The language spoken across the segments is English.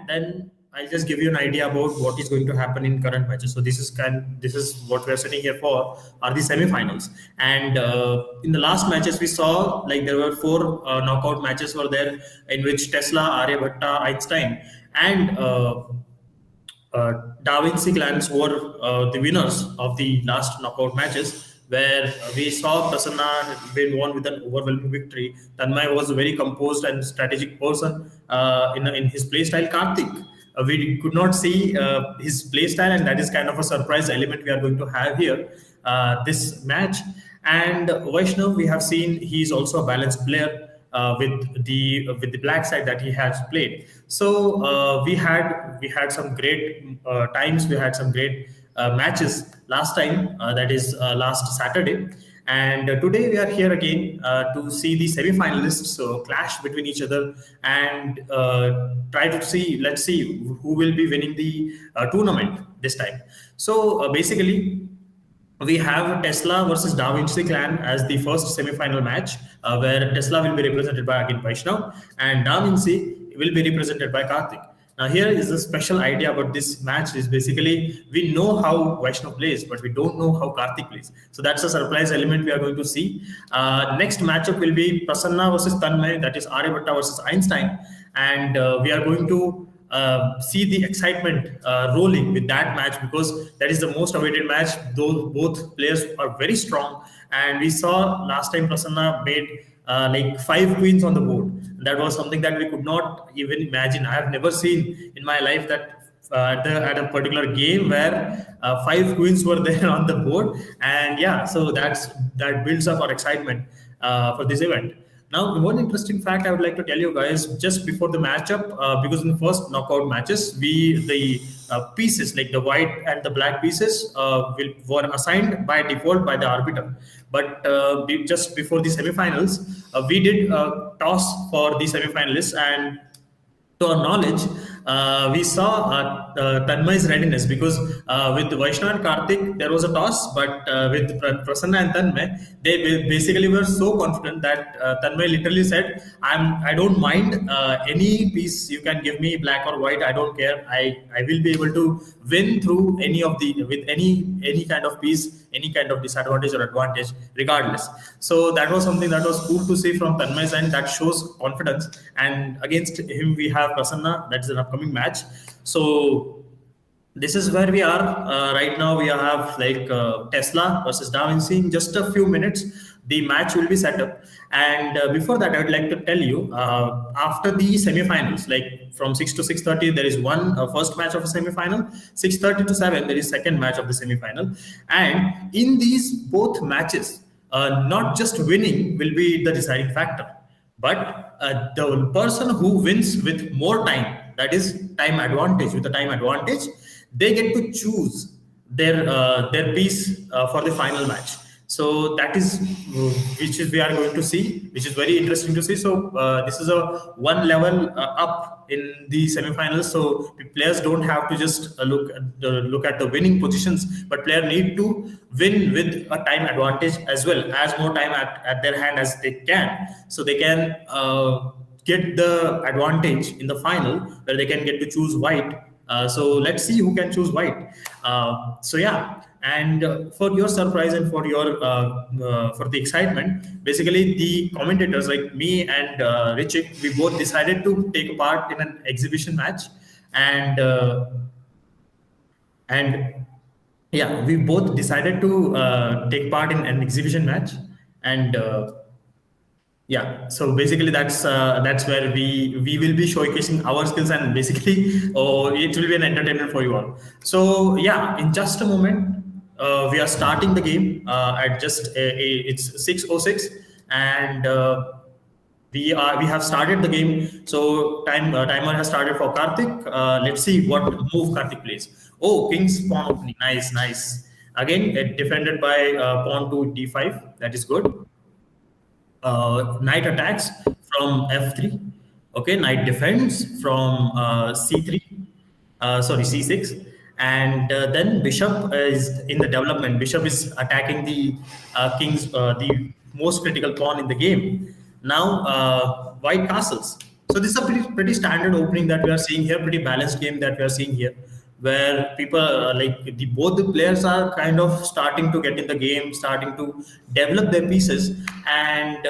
then I'll just give you an idea about what is going to happen in current matches. So this is what we are sitting here for, are the semi-finals. And in the last matches we saw, like, there were four knockout matches were there, in which Tesla, Aryabhatta, Einstein, and Da Vinci clans were the winners of the last knockout matches, where we saw Prasanna won with an overwhelming victory. Tanmay was a very composed and strategic person in his playstyle. Karthik, we could not see his playstyle, and that is kind of a surprise element we are going to have here this match. And Vaishnav, we have seen he's also a balanced player with the black side that he has played. So we had some great times. We had some great matches last time. That is last Saturday. And today we are here again to see the semi-finalists so clash between each other and try to see. Let's see who will be winning the tournament this time. So basically, we have Tesla versus Da Vinci clan as the first semi-final match, where Tesla will be represented by again Vaishnav and Da Vinci will be represented by Karthik. Now here is the special idea about this match is basically we know how Vaishnav plays, but we don't know how Karthik plays. So that's a surprise element we are going to see. Next matchup will be Prasanna versus Tanmay, that is Aryabhatta versus Einstein, and we are going to see the excitement rolling with that match, because that is the most awaited match. Though both players are very strong, and we saw last time Prasanna made like 5 queens on the board. That was something that we could not even imagine. I have never seen in my life that at a particular game where 5 queens were there on the board. And yeah, so that builds up our excitement for this event. Now, one interesting fact I would like to tell you guys just before the matchup, because in the first knockout matches, the pieces like the white and the black pieces were assigned by default by the arbiter. But just before the semifinals, we did toss for the semifinalists, and to our knowledge, we saw Tanmay's readiness, because with Vaishnav and Karthik, there was a toss, but with Prasanna and Tanmay, they basically were so confident that Tanmay literally said, I don't mind any piece you can give me, black or white, I don't care. I will be able to win through with any kind of piece, any kind of disadvantage or advantage, regardless. So that was something that was cool to see from Tanmay's end. That shows confidence. And against him, we have Prasanna. That's an upcoming match. So this is where we are right now. We have like Tesla versus Da Vinci. In just a few minutes, the match will be set up. And before that, I would like to tell you, after the semifinals, like from 6 to 6:30, there is one first match of a semifinal. 6:30 to 7, there is second match of the semifinal. And in these both matches, not just winning will be the deciding factor, but the person who wins with more time, that is time advantage, with the time advantage, they get to choose their piece for the final match. So that is which is we are going to see, which is very interesting to see. So this is a one level up in the semifinals. So the players don't have to just look at the winning positions, but player need to win with a time advantage as well, as more time at their hand as they can, so they can get the advantage in the final, where they can get to choose white. So let's see who can choose white. So yeah, and for your surprise and for your for the excitement, basically the commentators like me and Richik, we both decided to take part in an exhibition match, and yeah, we both decided to take part in an exhibition match, and yeah, so basically that's where we will be showcasing our skills, and basically it will be an entertainment for you all. So yeah, in just a moment we are starting the game at just it's 6:06, and we have started the game. So timer has started for Karthik. Let's see what move Karthik plays. Oh, king's pawn opening, nice. Again, it defended by pawn to d5. That is good. Knight attacks from f3. Okay, knight defends from c3. Sorry, c6. And then bishop is in the development. Bishop is attacking the the most critical pawn in the game. Now white castles. So this is a pretty standard opening that we are seeing here, pretty balanced game that we are seeing here, where people like both the players are kind of starting to get in the game, starting to develop their pieces, and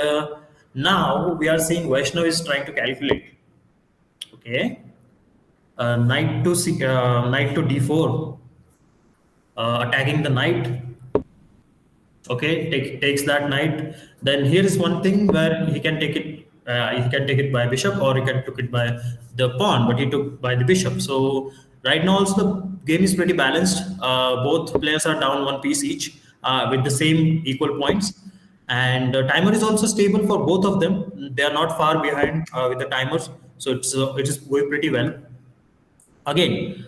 now we are seeing Vaishnav is trying to calculate. Okay, knight to d4, attacking the knight. Okay, takes that knight. Then here is one thing where he can take it. He can take it by bishop, or he can took it by the pawn, but he took by the bishop. So right now also the game is pretty balanced. Both players are down one piece each, with the same equal points, and timer is also stable for both of them. They are not far behind with the timers, so it is going pretty well. Again,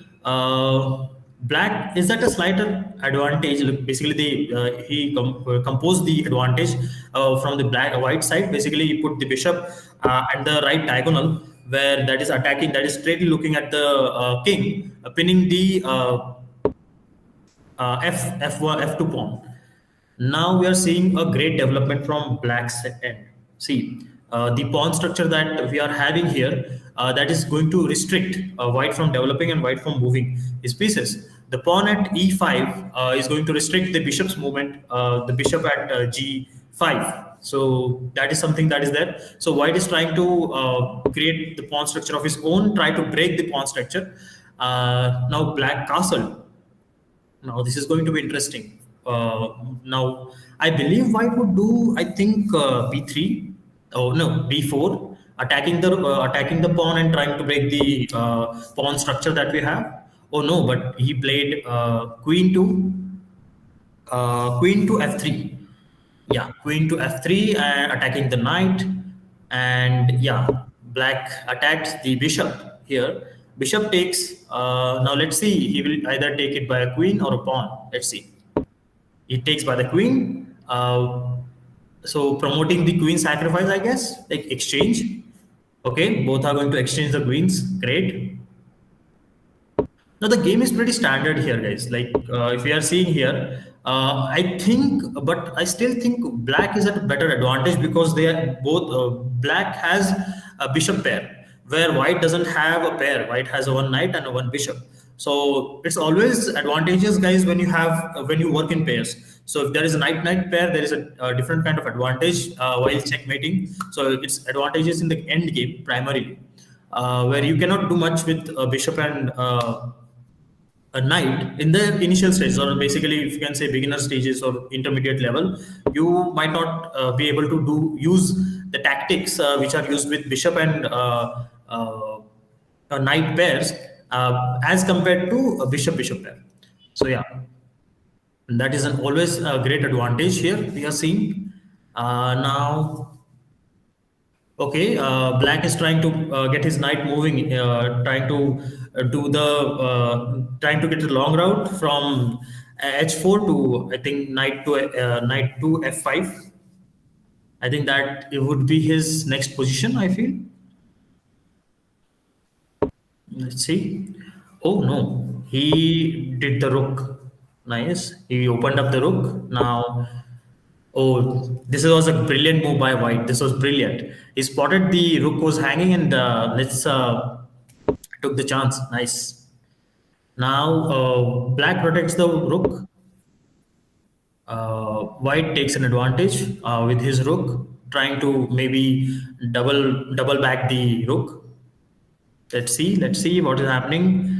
black is at a slighter advantage. Look, basically, he composed the advantage from the black white side. Basically, he put the bishop at the right diagonal, where that is attacking, that is straightly looking at the king, pinning the f2 pawn. Now we are seeing a great development from black's end. See, the pawn structure that we are having here, that is going to restrict white from developing and white from moving his pieces. The pawn at e5 is going to restrict the bishop's movement, the bishop at g5. So that is something that is there. So white is trying to create the pawn structure of his own, try to break the pawn structure. Now black castle. Now this is going to be interesting. Now I believe white would do, I think, b3. Oh no, b4, attacking the pawn and trying to break the pawn structure that we have. Oh no, but he played queen to f3. Yeah, queen to f3 and attacking the knight. And yeah, black attacked the bishop here. Bishop takes. Now let's see. He will either take it by a queen or a pawn. Let's see. He takes by the queen. So promoting the queen sacrifice, I guess, like exchange. Okay, both are going to exchange the queens. Great. Now the game is pretty standard here, guys. Like if we are seeing here, I think, but I still think black is at a better advantage because they are both. Black has a bishop pair, where white doesn't have a pair. White has a one knight and a one bishop. So it's always advantageous, guys, when you have when you work in pairs. So if there is a knight-knight pair, there is a different kind of advantage while checkmating. So it's advantageous in the end game primarily, where you cannot do much with a bishop and a knight in the initial stages, or basically if you can say beginner stages or intermediate level. You might not be able to do use the tactics which are used with bishop and knight pairs as compared to a bishop pair. So yeah, that is an always a great advantage here we are seeing. Now okay, black is trying to get his knight moving, trying to trying to get a long route from h4 to, I think, knight to f5. I think that it would be his next position, I feel. Let's see. Oh no, he did the rook. Nice. He opened up the rook. Now, oh, this was a brilliant move by white. This was brilliant. He spotted the rook was hanging and let's took the chance. Nice. Now, black protects the rook. White takes an advantage with his rook, trying to maybe double back the rook. Let's see what is happening.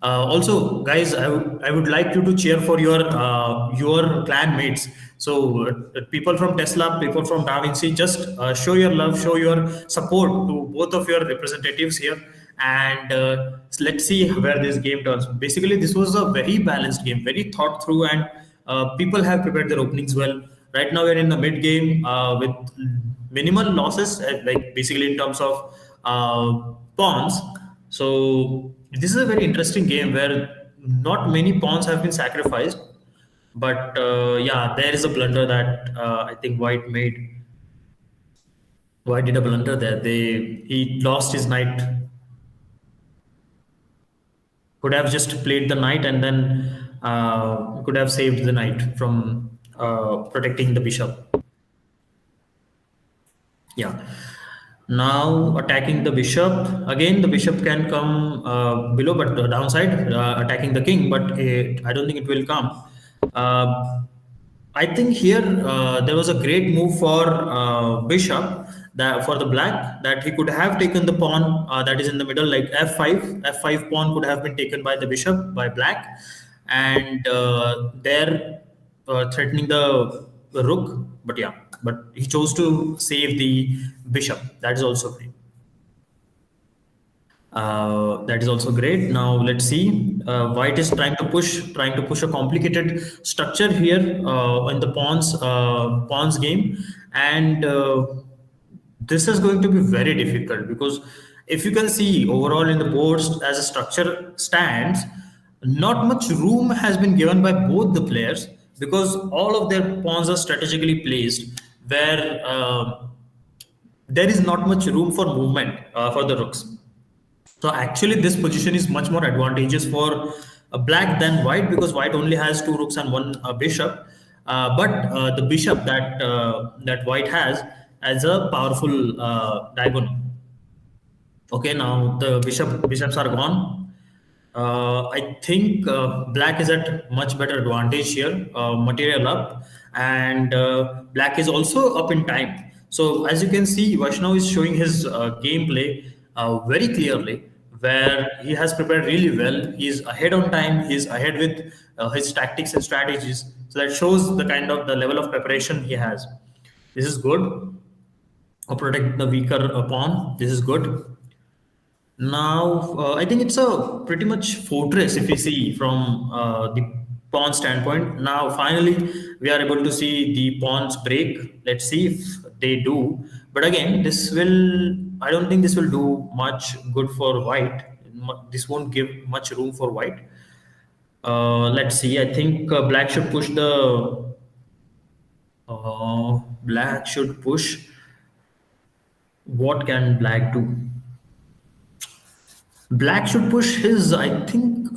Also, guys, I would like you to cheer for your clan mates. So people from Tesla, people from Da Vinci, just show your love, show your support to both of your representatives here, and let's see where this game turns. Basically, this was a very balanced game, very thought through, and people have prepared their openings well. Right now, we're in the mid game with minimal losses, like basically in terms of pawns. So this is a very interesting game where not many pawns have been sacrificed, but yeah, there is a blunder that I think White made. White did a blunder there. He lost his knight. Could have just played the knight and then could have saved the knight from protecting the bishop. Yeah. Now attacking the bishop. Again, the bishop can come below, but the downside attacking the king. But I don't think it will come. Uh, I think here there was a great move for bishop that for the black that he could have taken the pawn that is in the middle like f5. F5 pawn could have been taken by the bishop by black, and there threatening the rook. But yeah, but he chose to save the bishop. That is also great. That is also great. Now let's see. White is trying to push a complicated structure here in the pawns game, and this is going to be very difficult because if you can see overall in the boards as a structure stands, not much room has been given by both the players because all of their pawns are strategically placed where there is not much room for movement for the rooks. So actually, this position is much more advantageous for black than white because white only has two rooks and one bishop. But the bishop that white has a powerful diagonal. Okay, now the bishops are gone. I think black is at much better advantage here, material up, and black is also up in time. So as you can see, Vaishnav is showing his gameplay very clearly, where he has prepared really well. He's ahead on time. He's ahead with his tactics and strategies. So that shows the level of preparation he has. This is good. Protect the weaker pawn. This is good. Now, I think it's a pretty much fortress if we see from the pawn standpoint. Now, finally, we are able to see the pawns break. Let's see if they do. But again, I don't think this will do much good for white. This won't give much room for white. Let's see. I think black should push. What can black do? Black should push his, I think,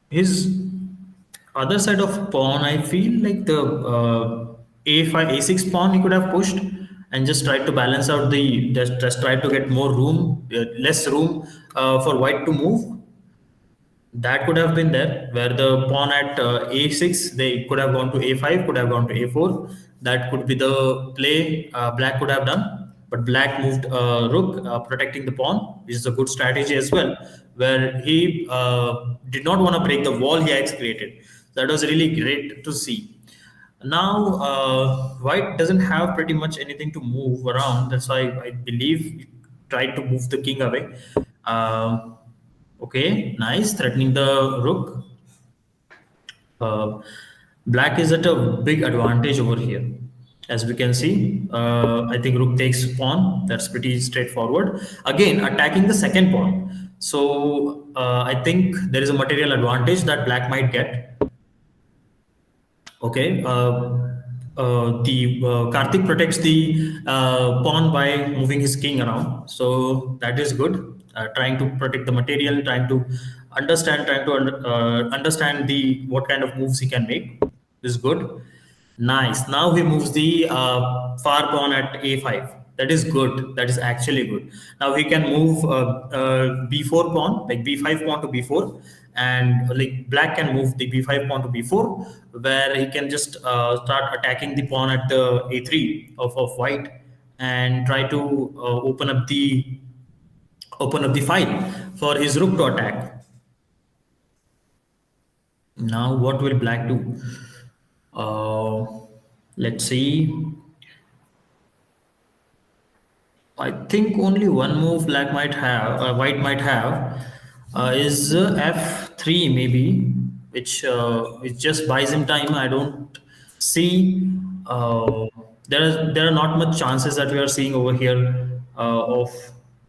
his other side of pawn. I feel like the a5, a6 pawn he could have pushed and just tried to balance out just tried to get more room, less room for white to move. That could have been there where the pawn at a6 they could have gone to a5, could have gone to a4. That could be the play black could have done, but black moved rook protecting the pawn, which is a good strategy as well, where he did not want to break the wall he has created. That was really great to see. Now white doesn't have pretty much anything to move around. That's why I believe he tried to move the king away. Okay, nice. Threatening the rook. Uh, Black is at a big advantage over here. As we can see, I think rook takes pawn. That's pretty straightforward. Again, attacking the second pawn. So I think there is a material advantage that black might get. Okay. The Karthik protects the pawn by moving his king around, so that is good. Trying to protect the material, trying to understand the what kind of moves he can make is good. Nice. Now he moves the far pawn at a5. That is good. That is actually good. Now he can move b4 pawn, like b5 pawn to b4, and like black can move the b5 pawn to b4, where he can just start attacking the pawn at the a3 of white and try to open up the file for his rook to attack. Now what will black do? Uh, let's see. I think only one move white might have, is f3 maybe, which just buys him time. I don't see. There are not much chances that we are seeing over here of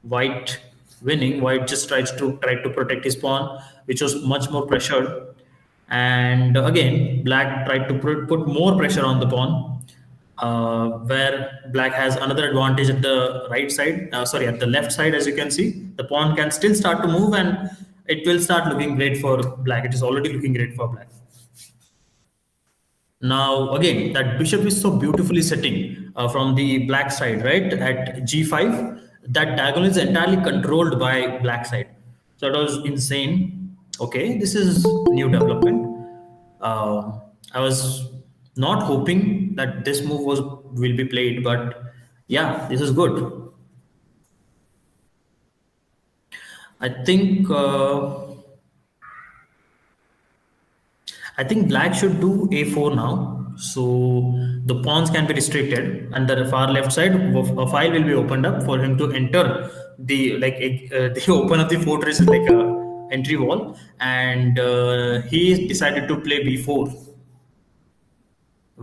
white winning. White just try to protect his pawn, which was much more pressured. And again, black tried to put more pressure on the pawn, where black has another advantage at the right side, sorry, at the left side. As you can see, the pawn can still start to move and it will start looking great for black. It is already looking great for black. Now, again, that bishop is so beautifully sitting. from the black side, right? At g5, that diagonal is entirely controlled by black side. So that was insane. Okay, this is new development. I was not hoping that this move was will be played, but yeah, this is good. I think I think black should do a4 now. So the pawns can be restricted, and the far left side a file will be opened up for him to enter the the open of the fortress is like a entry wall, and he decided to play b4,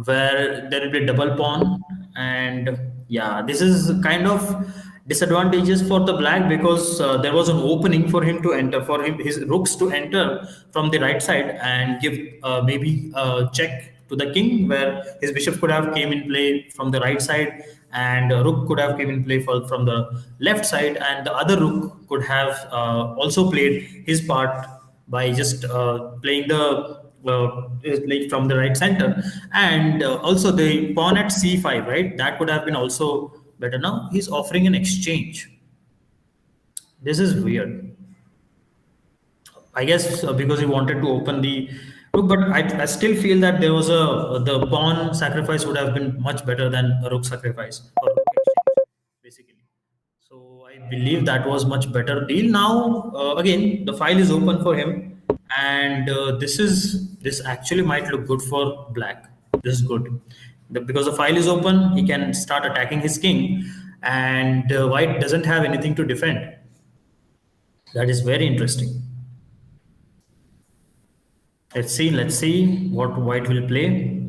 where there will be a double pawn. And yeah, this is kind of disadvantageous for the black, because there was an opening for him to enter, for him his rooks to enter from the right side and give maybe a check to the king, where his bishop could have came in play from the right side, and rook could have came in play from the left side, and the other rook could have also played his part by just playing the like from the right center. And also the pawn at c5, right, that could have been also better. Now he's offering an exchange. This is weird. I guess because he wanted to open the rook, but I still feel that there was a the pawn sacrifice would have been much better than a rook sacrifice or rook exchange, basically. So I believe that was much better deal. Now again, the file is open for him, and this actually might look good for black. This is good. Because the file is open, he can start attacking his king, and white doesn't have anything to defend. That is very interesting. Let's see what white will play.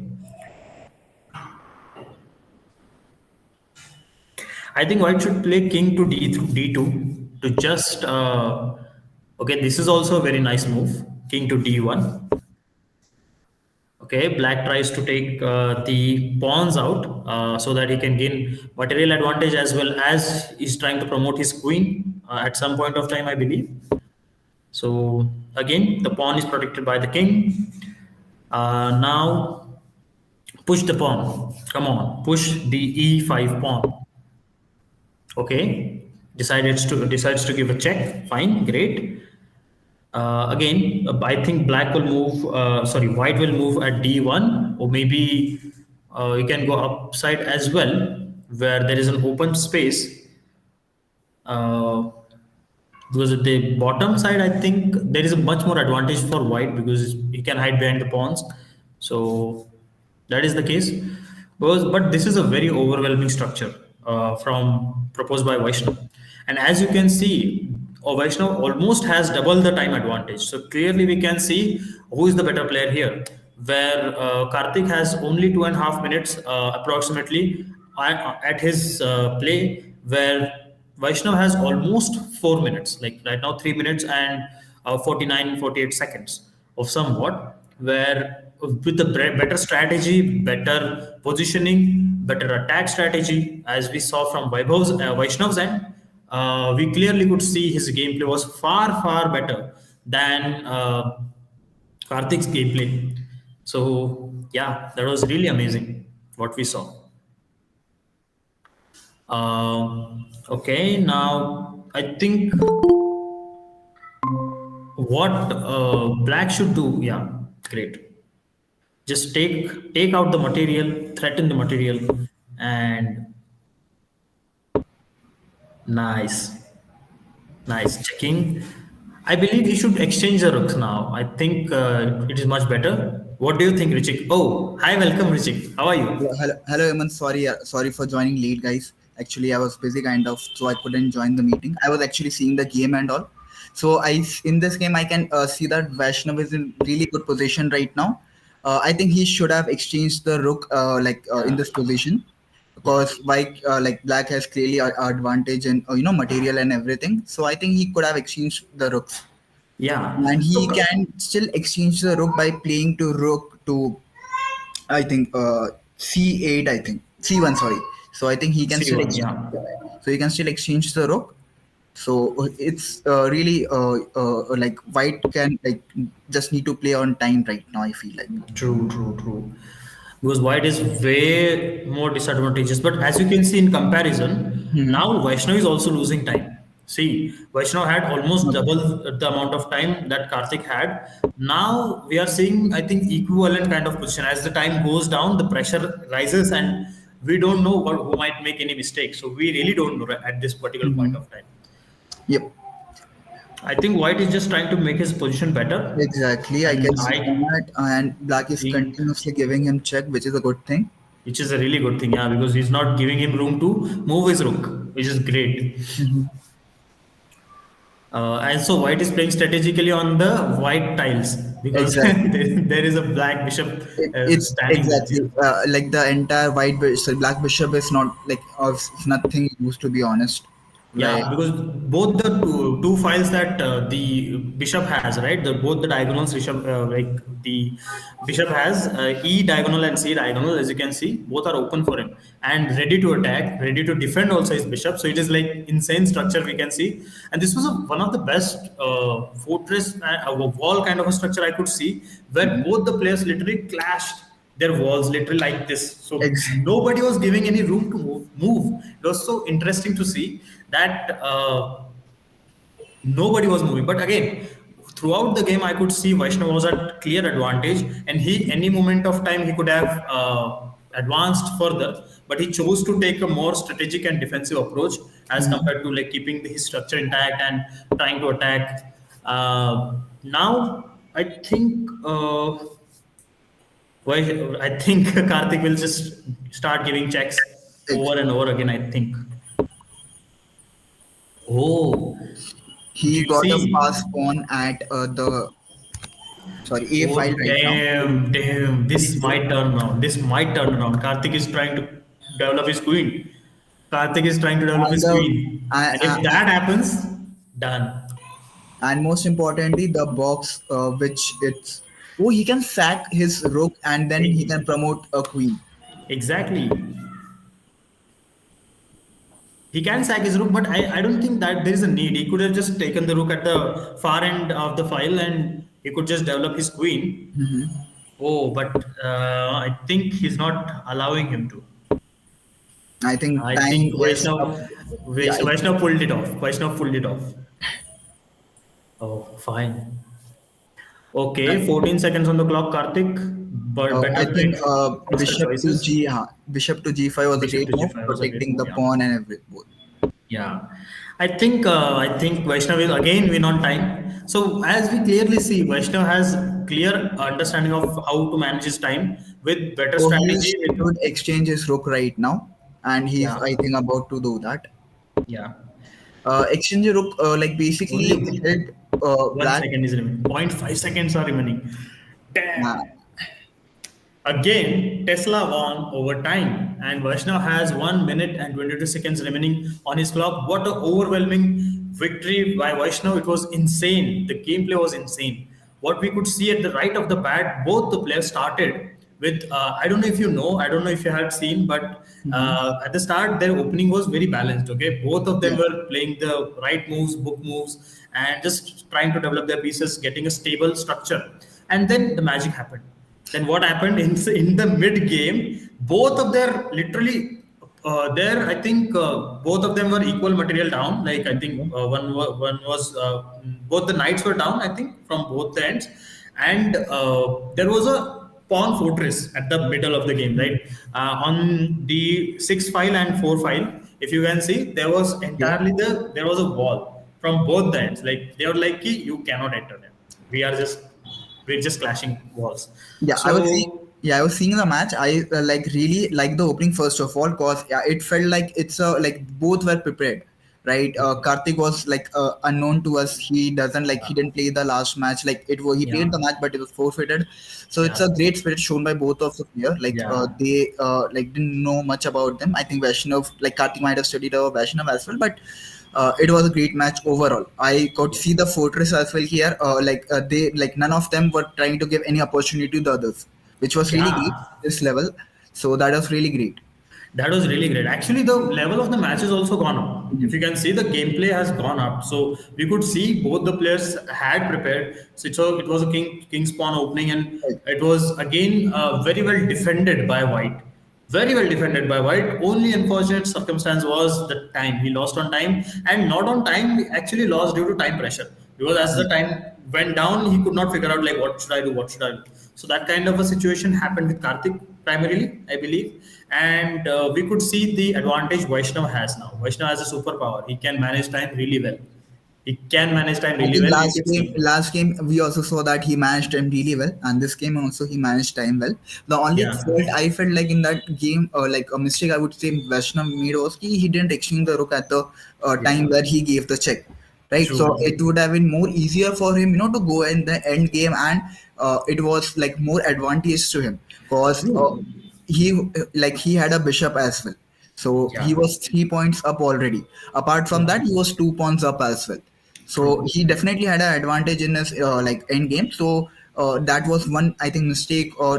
I think white should play king to d2 to just. Okay, this is also a very nice move. King to d1. Okay, black tries to take the pawns out so that he can gain material advantage, as well as he's trying to promote his queen at some point of time, I believe. So again, the pawn is protected by the king. Now push the pawn. Come on, push the e5 pawn. Okay, decides to give a check. Fine, great. Again, I think black will move. Sorry, white will move at d1, or maybe you can go upside as well, where there is an open space. Uh, because at the bottom side, I think there is a much more advantage for white, because he can hide behind the pawns. So that is the case. But this is a very overwhelming structure from proposed by Vaishnav. And as you can see, Vaishnav almost has double the time advantage. So clearly we can see who is the better player here, where Karthik has only 2.5 minutes approximately at his play, where Vaishnav has almost 4 minutes, like right now 3 minutes and 48 seconds of somewhat, where with the better strategy, better positioning, better attack strategy, as we saw from Vaishnav's end, we clearly could see his gameplay was far better than Karthik's gameplay. So yeah, that was really amazing what we saw. Okay, now I think what black should do, yeah, great. Just take out the material, threaten the material, and nice, nice checking. I believe he should exchange the rooks now. I think it is much better. What do you think, Richik? Oh, hi, welcome, Richik. How are you? Yeah, hello, Eamon. Sorry, sorry for joining late, guys. Actually, I was busy, kind of, so I couldn't join the meeting. I was actually seeing the game and all. So in this game, I can see that Vaishnav is in really good position right now. I think he should have exchanged the rook, in Yeah. this position, because white, black has clearly advantage in material and everything. So I think he could have exchanged the rooks, Yeah. and he So, can still exchange the rook by playing to rook to I think C8. I think C1. Sorry. So I think he can still C1, yeah. so he can still exchange the rook. So it's really like white can like just need to play on time right now. I feel like. True. because white is way more disadvantageous. But as you can see in comparison, Hmm. now Vaishnav is also losing time. See, Vaishnav had almost Okay. double the amount of time that Karthik had. Now we are seeing, I think, equivalent kind of position. As the time goes down, the pressure rises, and we don't know who might make any mistakes. So we really don't know at this particular point Hmm. of time. Yep. I think white is just trying to make his position better, Exactly. I and can see I that, and Black is think continuously giving him check, which is a good thing. which is a really good thing, yeah, because he's not giving him room to move his rook, which is great. Hmm. And so white is playing strategically on the white tiles because Exactly. there is a black bishop It's standing there. exactly like the entire so Black Bishop is not like it's nothing used, to be honest. Like. Yeah, because both the two files that the bishop has, right? Both the diagonals bishop, like the bishop has E diagonal and C diagonal, as you can see, both are open for him and ready to attack, ready to defend also his bishop. So it is like insane structure we can see, and this was one of the best fortress, wall kind of a structure I could see, where Mhm. both the players literally clashed their walls literally like this. So Ex- nobody was giving any room to move. It was so interesting to see that nobody was moving. But again, throughout the game, I could see Vaishnav was at clear advantage, and he any moment of time he could have advanced further. But he chose to take a more strategic and defensive approach as Mhm. compared to like keeping his structure intact and trying to attack. Now, I think. Why I think Karthik will just start giving checks ex- over and over again. I think. Oh, do he you got a see? fast pawn at the sorry A file Oh, right now. damn, damn. This D4. might turn around. This might turn around. Karthik is trying to develop his queen. Karthik is trying to develop And his the queen. And if that happens, done. and most importantly the box which it's, oh, he can sack his rook and then he can E- promote a queen. Exactly. He can sack his rook, but I don't think that there is a need. He could have just taken the rook at the far end of the file and he could just develop his queen. Hmm. Oh, but I think he's not allowing him to. I think I time think is up. Yeah, Vaishnav pulled it off. Vaishnav pulled it off. Oh, fine. I, Okay, 14 seconds on the clock, Karthik. But I better think take faster choices. Bishop to G5 was a Bishop great to move, G5 was a great protecting move, the yeah. pawn and every both. Yeah, I think Vaishnav will again win on time. So as we clearly see, Vaishnav has clear understanding of how to manage his time with better So he strategy. should exchange his rook right now, and he's, Yeah, I think, about to do that. yeah. Exchange rook like basically Only help one black. second is remaining. 0.5 seconds are remaining. Uh, Damn. Again, Tesla won over time, and Vaishnav has 1 minute and 22 seconds remaining on his clock. What an overwhelming victory by Vaishnav! It was insane. The gameplay was insane. What we could see at the right of the bat, both the players started with I don't know if you know, I don't know if you had seen, but mhm. at the start their opening was very balanced. Okay, both of them Yeah, were playing the right moves, book moves, and just trying to develop their pieces, getting a stable structure. And then the magic happened. Then what happened in the mid game? Both of their literally there. I think both of them were equal material down. Like I think okay. one was both the knights were down. I think from both the ends, and there was a pawn fortress at the middle of the game. Right on the six file and four file. If you can see, there was Okay. entirely there was a wall from both the ends. Like they were like, "Ki, you cannot enter them. We are just we're just clashing walls." Yeah, I was seeing. So Yeah, I was seeing the match. I like really like the opening first of all, cause yeah, it felt like it's like both were prepared, right? Karthik was like unknown to us. He doesn't like he didn't play the last match. Like it was he yeah, played the match, but it was forfeited. So it's yeah, a great spirit shown by both of the player. Like yeah, they like didn't know much about them. I think Vaishnav, like Karthik might have studied about Vaishnav as well, but it was a great match overall. I could yeah, see the fortress as well here. They like none of them were trying to give any opportunity to the others, which was really great yeah. this level. So that was really great. That was really great. Actually, the level of the match has also gone up. If Mhm. you can see, the gameplay has gone up. So we could see both the players had prepared. So it was a king's pawn opening, and Right. it was again very well defended by White. Very well defended by White. Only unfortunate circumstance was the time. He lost on time, and not on time. He actually lost due to time pressure. Because as the Right. time went down, he could not figure out like what should I do, what should I do. So that kind of a situation happened with Karthik primarily, I believe, and we could see the advantage Vaishnav has now. Vaishnav has a superpower. He can manage time really well. He can manage time I really think well. We could see. last game we also saw that he managed time really well, and this game also he managed time well. The only Yeah, fault I felt like in that game, like a mistake I would say Vaishnav made was he didn't exchange the rook at the time yeah, where he gave the check, right? So true. it would have been more easier for him, to go in the end game, and it was like more advantage to him because True. he had a bishop as well. So he Yeah, was 3 points up already. Apart from yeah, that, he was 2 points up as well. So true. he definitely had an advantage in his like end game. So that was one I think mistake or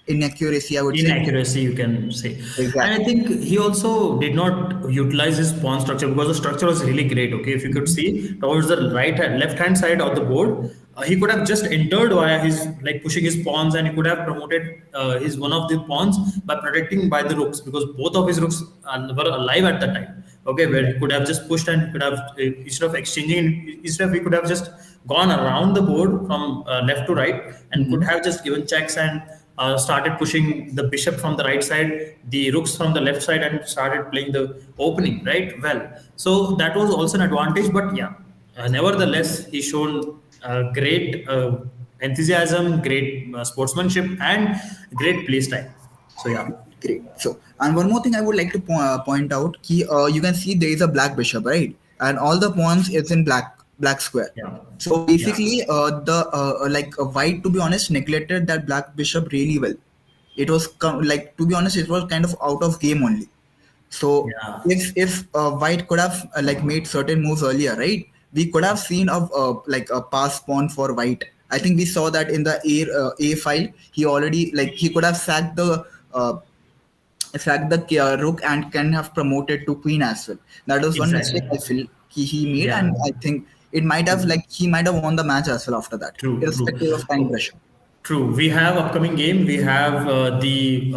inaccuracy I would say. Inaccuracy, you can say. And I Exactly. think he also did not utilize his pawn structure because the structure was really great. Okay, if you could see towards the left hand side of the board, he could have just entered via his like pushing his pawns, and he could have promoted his one of the pawns by protecting by the rooks because both of his rooks were alive at the time. Okay, where he could have just pushed and he could have instead of exchanging, instead of he could have just gone around the board from left to right and could Hmm. have just given checks and started pushing the bishop from the right side, the rooks from the left side, and started playing the opening right well. So that was also an advantage. But yeah, nevertheless, he shown great enthusiasm, great sportsmanship, and great play style. So yeah, Great. So, and one more thing I would like to point out, you can see there is a black bishop, right? And all the pawns is in black square. yeah, So yeah, basically, the like white, to be honest, neglected that black bishop really well. It was like, to be honest, it was kind of out of game only. So yeah, if White could have like made certain moves earlier, right? We could have seen a like a pass pawn for White. I think we saw that in the A file. He already like he could have sacked the rook and can have promoted to queen as well. That was one exactly. mistake I feel he made, Yeah, and I think it might have true. like he might have won the match as well after that, True, true. irrespective of time Oh, pressure. true. We have upcoming game. We have the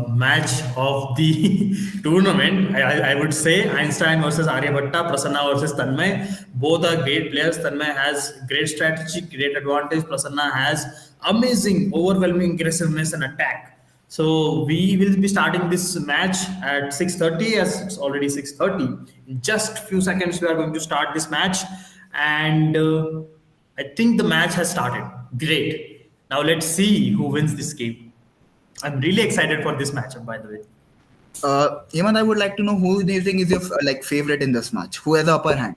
match of the tournament. I would say Einstein versus Aryabhatta, Prasanna versus Tanmay. Both are great players. Tanmay has great strategy, great advantage. Prasanna has amazing, overwhelming aggressiveness and attack. So we will be starting this match at 6:30 as it's already 6:30. In just few seconds we are going to start this match and I think the match has started. Great. Now let's see who wins this game. I'm really excited for this matchup by the way. Hemant, I would like to know who do you think is your like favorite in this match? Who has the upper hand?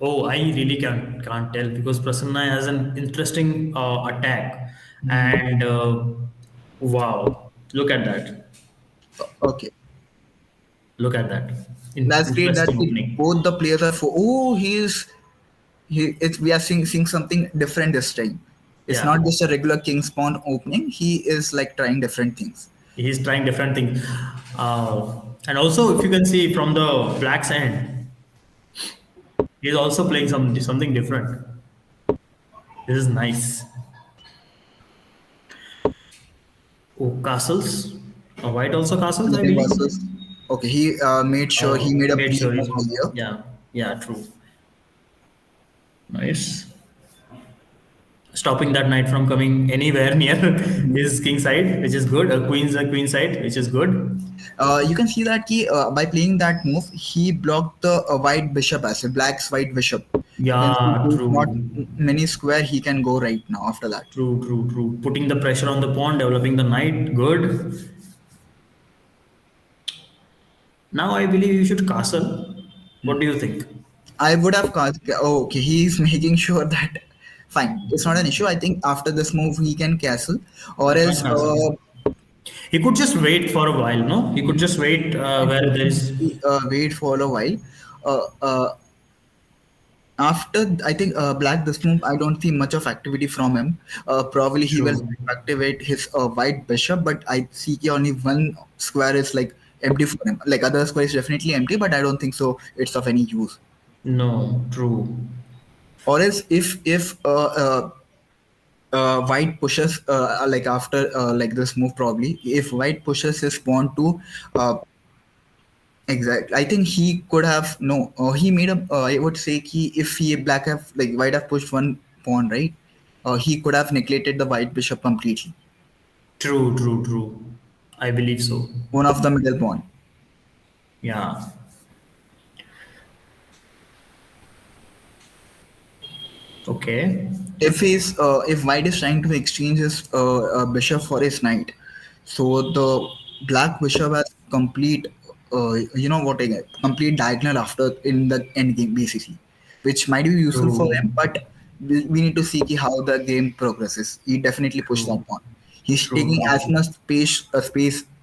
Oh, I really can't tell because Prasanna has an interesting attack and wow, look at that. Okay. Look at that. That's great that Interesting opening. both the players are for. Oh, it's we are seeing something different this time. It's Yeah. not just a regular King's Pawn opening. He is like trying different things. He's trying different things. And also, if you can see from the black's end, he's also playing something different. This is nice. Oh, castles. White also castles, I Nothing believe. versus. Okay, he made sure he made a Made sure pre-move he's. earlier. Yeah, yeah, true. Nice. Stopping that knight from coming anywhere near Mhm. his king side, which is good. Queen's a queen side, which is good. You can see that by playing that move, he blocked the white bishop as a black's white bishop. You can see Yeah, there's not true. many square he can go right now after that. True, true, true. Putting the pressure on the pawn, developing the knight, good. Now I believe you should castle. What do you think? I would have cast. Oh, okay, he's making sure that. Fine, it's not an issue. I think after this move he can castle, or You can else castle. He could just wait for a while, no? He could just wait where there is. wait for a while. Uh, uh, After I think black this move, I don't see much of activity from him. Probably he will True. activate his white bishop, but I see only one square is like empty for him. Like other square is definitely empty, but I don't think so. It's of any use. No, true. Or else if white pushes like after like this move, probably if white pushes his pawn to uh, exactly. I think he could have no. He made a. I would say if he black have like white have pushed one pawn, right? He could have neglected the white bishop completely. True, true, true. I believe so. One of the middle pawn. Yeah. Okay. If white is trying to exchange his bishop for his knight, so the black bishop has complete. You know what I get? Complete diagonal after in the end game basically, which might be useful for True. him, but we need to see how the game progresses. He definitely pushed that True. pawn. He's True. taking True. as True. much space.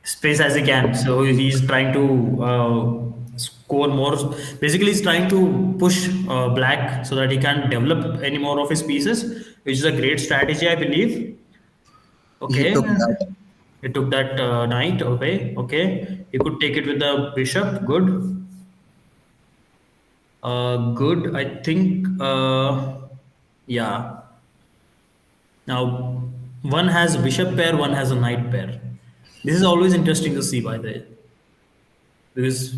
Space as he can. So he's trying to score more. Basically, he's trying to push black so that he can develop any more of his pieces, which is a great strategy, I believe. He Okay. took that. He took that knight. Okay. Okay. He could take it with the bishop. Good. Good. I think. Yeah. Now, one has bishop pair, one has a knight pair. This is always interesting to see, by the way, because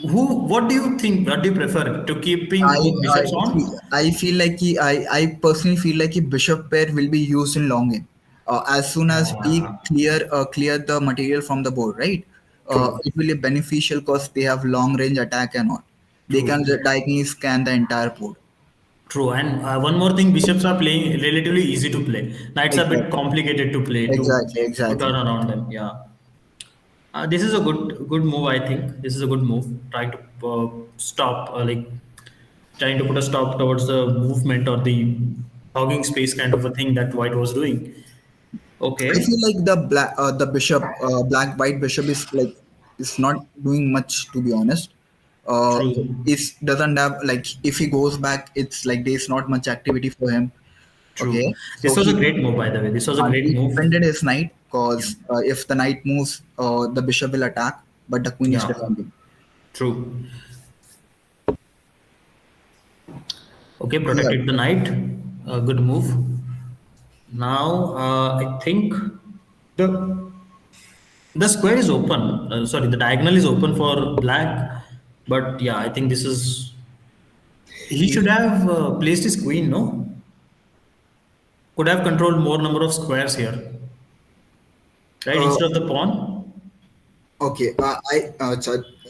what do you think? What do you prefer to keeping I both I bishops see, on? I feel like I personally feel like a bishop pair will be used in long game. As soon as we Yeah, clear the material from the board, right? true, It will be beneficial because they have long range attack and all. They can true, diagonally scan the entire board. true. And one more thing, bishops are playing relatively easy to play. Knights are a bit Exactly, complicated to play exactly, to turn exactly. around them. Yeah. This is a good move. I think this is a good move. Trying to stop like trying to put a stop towards the movement or the hogging space kind of a thing that White was doing. I feel Okay, like the bishop, black white bishop is like is not doing much to be honest. Uh, true, is doesn't have like if he goes back, it's like there's not much activity for him. true. Okay, so This was a great move, by the way. This was a great he move. defended his knight Yeah, because if the knight moves, the bishop will attack, but the queen is yeah, defending. true. Okay, Yeah. protected the knight. A good move. Now, I think the the square is open. Sorry, the diagonal is open for black. But yeah, I think this is. He He, should have placed his queen. No, could have controlled more number of squares here, right? uh, Instead of the pawn. okay,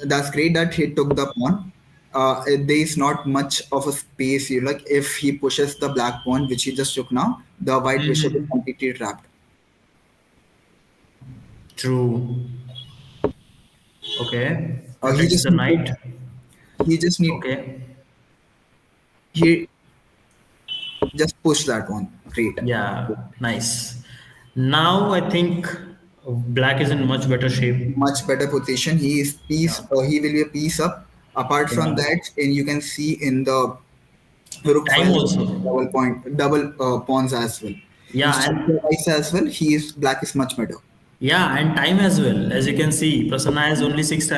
that's great that he took the pawn. There is not much of a space here. Like if he pushes the black pawn, which he just took now, the white bishop is Hmm. completely trapped. True. Okay. He Protects just the need to, knight. he just need Okay. he just push that one. Great. Yeah. Nice. Now I think black is in much better shape. Much better position. He is piece. Yeah. He will be a piece up. Apart from Yeah. that, and you can see in the rook Time files also. double pawns as well. Yeah, Instead of and whites as well, he is black is much better. yeah, and time as well. As you can see, Prasanna has only 6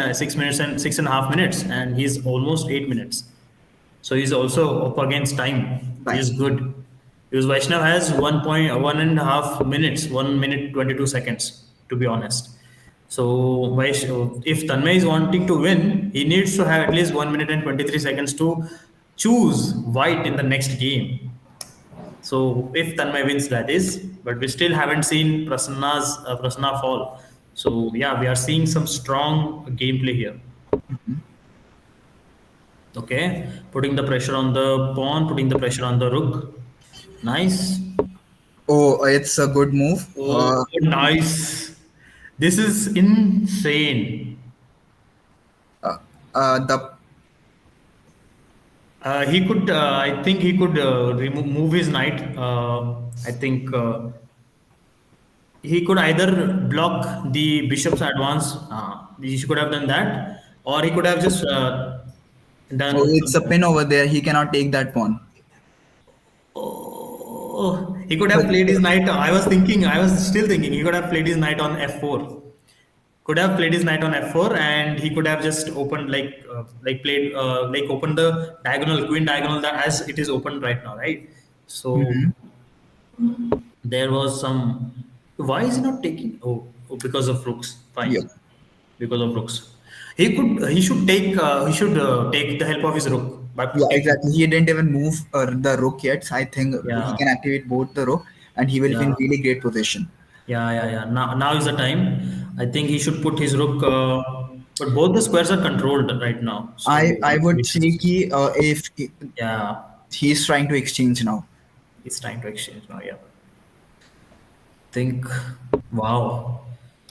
minutes and 6.5 minutes, and he's almost 8 minutes. So he's also up against time, which Right. is good. Because Vaishnav has 1.5 minutes, 1 minute 22 seconds, to be honest. So if Tanmay is wanting to win, he needs to have at least 1 minute and 23 seconds to choose white in the next game. So if Tanmay wins, that is, but we still haven't seen Prasanna fall. So yeah, we are seeing some strong gameplay here. Okay, putting the pressure on the pawn, putting the pressure on the rook. Nice. Oh, it's a good move. Oh, nice. This is insane. The He could, I think he could move his knight. I think he could either block the bishop's advance. He could have done that, or he could have just Oh, Done. it's a pin over there. He cannot take that pawn. Oh, he could have But played his knight. I was still thinking he could have played his knight on f4. Could have played his knight on f4, and he could have just opened like played like opened the diagonal queen diagonal that as it is open right now, right? So Mhm. there was some. Why is he not taking? Oh, because of rooks. Yeah, Fine, because of rooks. He should take the help of his rook by yeah, putting. exactly. He didn't even move the rook yet. So I think he Yeah, can activate both the rook, and he will be in yeah, really great position. yeah. Now is the time. I think he should put his rook. But both the squares are controlled right now. I So would which say is he, if yeah, he's trying to exchange now. it's time to exchange now. Yeah. Think, wow,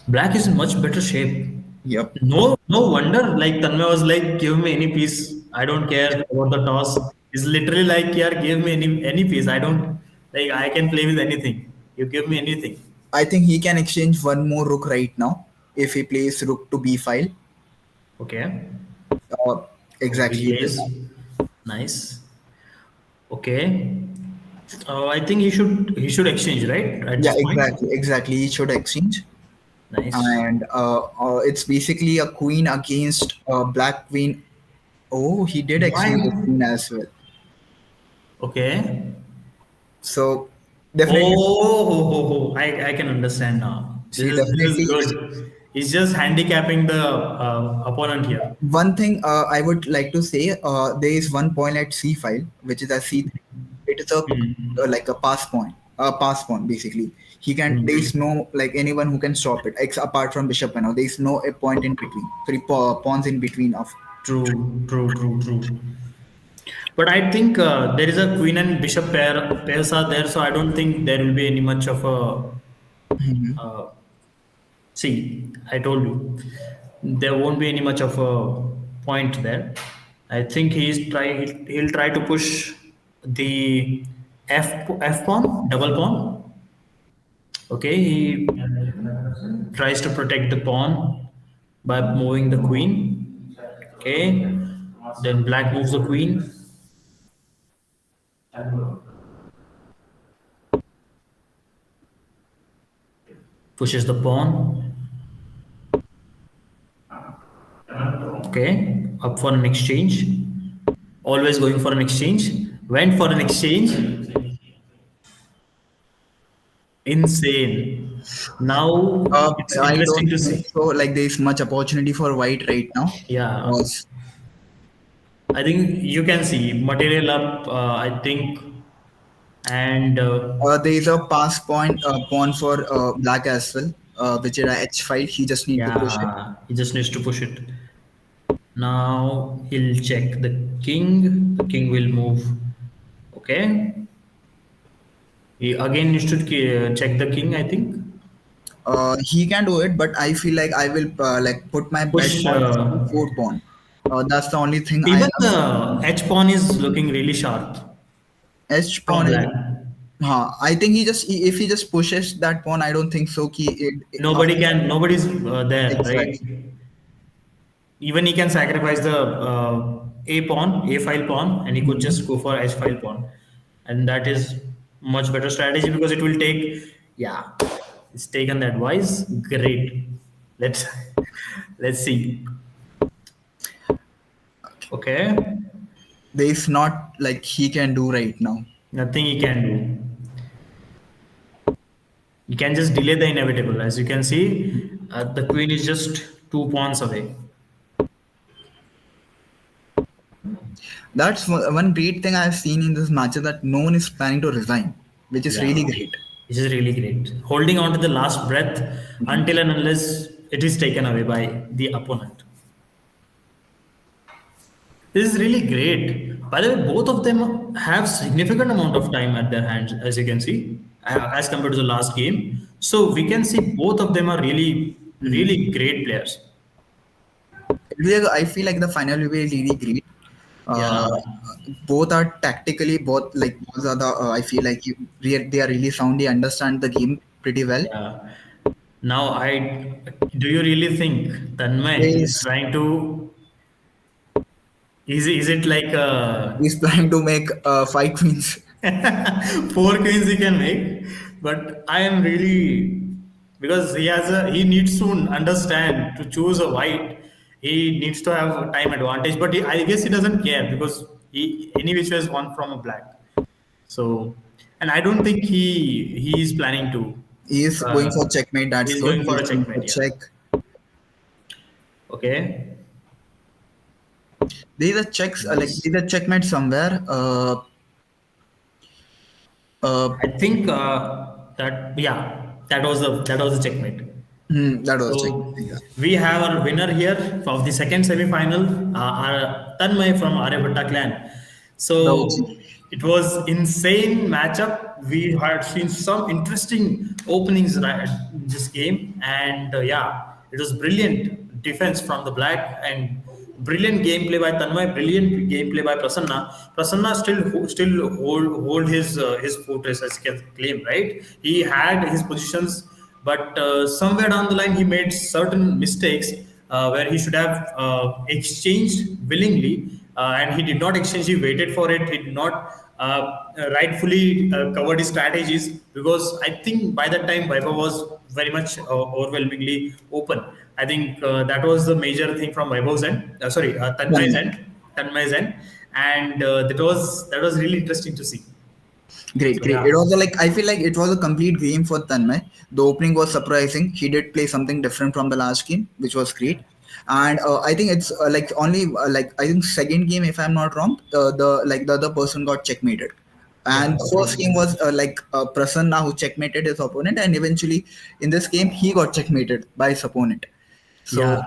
black is in much better shape. Yep. No wonder. Like Tanmay was like, give me any piece. I don't care about the toss. It's literally like, yeah, give me any piece. I don't like. I can play with anything. You give me anything. I think he can exchange one more rook right now if he plays rook to b file. Okay. Uh, Oh, he exactly this. plays. Nice. Okay. I think he should exchange right at Yeah, this point. exactly, exactly. He should exchange, Nice. and it's basically a queen against black queen. Oh, he did Why? exchange the queen as well. Okay. So definitely, I can understand now. she This is definitely. good. He's just handicapping the opponent here. One thing I would like to say, there is one point at c file, which is a c3. It is a like a pass pawn basically. He can. There is no like anyone who can stop it, apart from bishop. Now there is no a point in between. Sorry, pawns in between of. True. But I think there is a queen and bishop pairs are there, so I don't think there will be any much of a. Uh, See, I told you there won't be any much of a point there. I think he'll try to push the f pawn double pawn. Okay, he tries to protect the pawn by moving the queen. Okay, then black moves the queen, pushes the pawn. Okay, up for an exchange. Always going for an exchange. Went for an exchange. Insane. Now it's I interesting don't to think see. so. Like there is much opportunity for white right now Yeah, because I think you can see material up. I think, and there is a pass point pawn for black as well, which is a h file. He just need to push it. yeah, he just needs to push it. Now he'll check the king. The king will move. Okay. He again needs to check the king. I think He can do it, but I feel like I will like put my bet push. on c4 pawn. That's the only thing I Even have. the H pawn is looking really sharp H from pawn is. black. I think if he just pushes that pawn, I don't think so. Nobody's there, right? Exactly. Even he can sacrifice the a pawn, a file pawn, and he could just go for h file pawn, and that is much better strategy because it will take. Yeah, it's taken the advice. Great. Let's let's see. Okay, There is not like he can do right now. nothing he can do. You can just delay the inevitable. As you can see, the queen is just 2 pawns away. That's one great thing I've seen in this match is that no one is planning to resign, which is Yeah, really great. this is really great. Holding on to the last breath until and unless it is taken away by the opponent. This is really great. By the way, both of them have significant amount of time at their hands, as you can see, as compared to the last game. So we can see both of them are really great players. Really, I feel like the final will be really great. Yeah, Uh, both are tactically, both are the. I feel like they are really sound. They understand the game pretty well. yeah. Now, do you really think There Tanmay is is trying to Is it like He's planning to make five queens. four queens he can make? But I am really, because he needs to understand to choose a white. He needs to have a time advantage, but I guess he doesn't care because he any which way has won from a black. So, and I don't think he is planning to. He is going Uh, for checkmate. That's he's good. going for He's a going for checkmate. Yeah. check. Okay. There is a checks like Nice. there is a checkmate somewhere. Uh, I think that yeah, that was the checkmate. that was checkmate. So Yeah. we have our winner here of the second semi-final, Tanmay from Aryabhatta clan. The OG. So it was insane matchup. We had seen some interesting openings right in this game, and yeah, it was brilliant defense from the black and brilliant gameplay by Tanmay, brilliant gameplay by Prasanna. Prasanna still hold his fortress as he can claim, right? He had his positions, but somewhere down the line he made certain mistakes where he should have exchanged willingly, and he did not exchange. He waited for it. He did not rightfully covered his strategies because I think by that time Vaibhav was very much overwhelmingly open. I think that was the major thing from Vaibhav's end. Tanmay's Tanmay. end. Tanmay's end, and that was really interesting to see. Great, So great. yeah, It was like I feel like it was a complete game for Tanmay. The opening was surprising. He did play something different from the last game, which was great. And I think it's like only like I think second game, if I'm not wrong, the other person got checkmated. yeah, And the first true. game was Prasanna who checkmated his opponent, and eventually in this game he got checkmated by his opponent. So Yeah,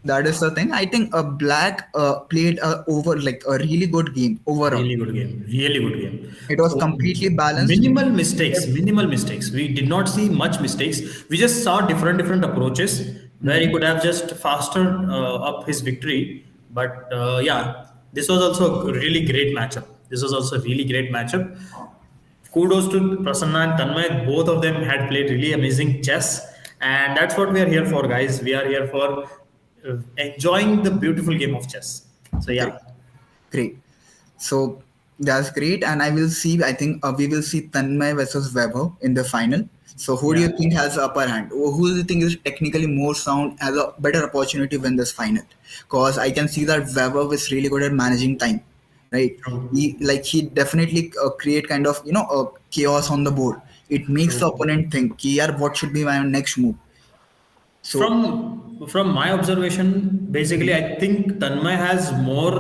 that is the thing. I think Black played over like a really good game overall. really good game. Really good game. It was So completely balanced. minimal mistakes. Minimal mistakes. We did not see much mistakes. We just saw different approaches where he Mhm. could have just faster up his victory. But yeah, this was also a really great matchup. This was also a really great matchup. Kudos to Prasanna and Tanmay. Both of them had played really amazing chess, and that's what we are here for, guys. We are here for enjoying the beautiful game of chess. So Great, yeah, great. So that's great, and I will see. I think we will see Tanmay versus Vaibhav in the final. So who do yeah, you think has the upper hand? Who do you think is technically more sound, has a better opportunity to win this final? Because I can see that Vaibhav is really good at managing time, right? true, He definitely create kind of chaos on the board. It makes the true. opponent think, "Yeah, what should be my next move?" So From my observation, basically, I think Tanmay has more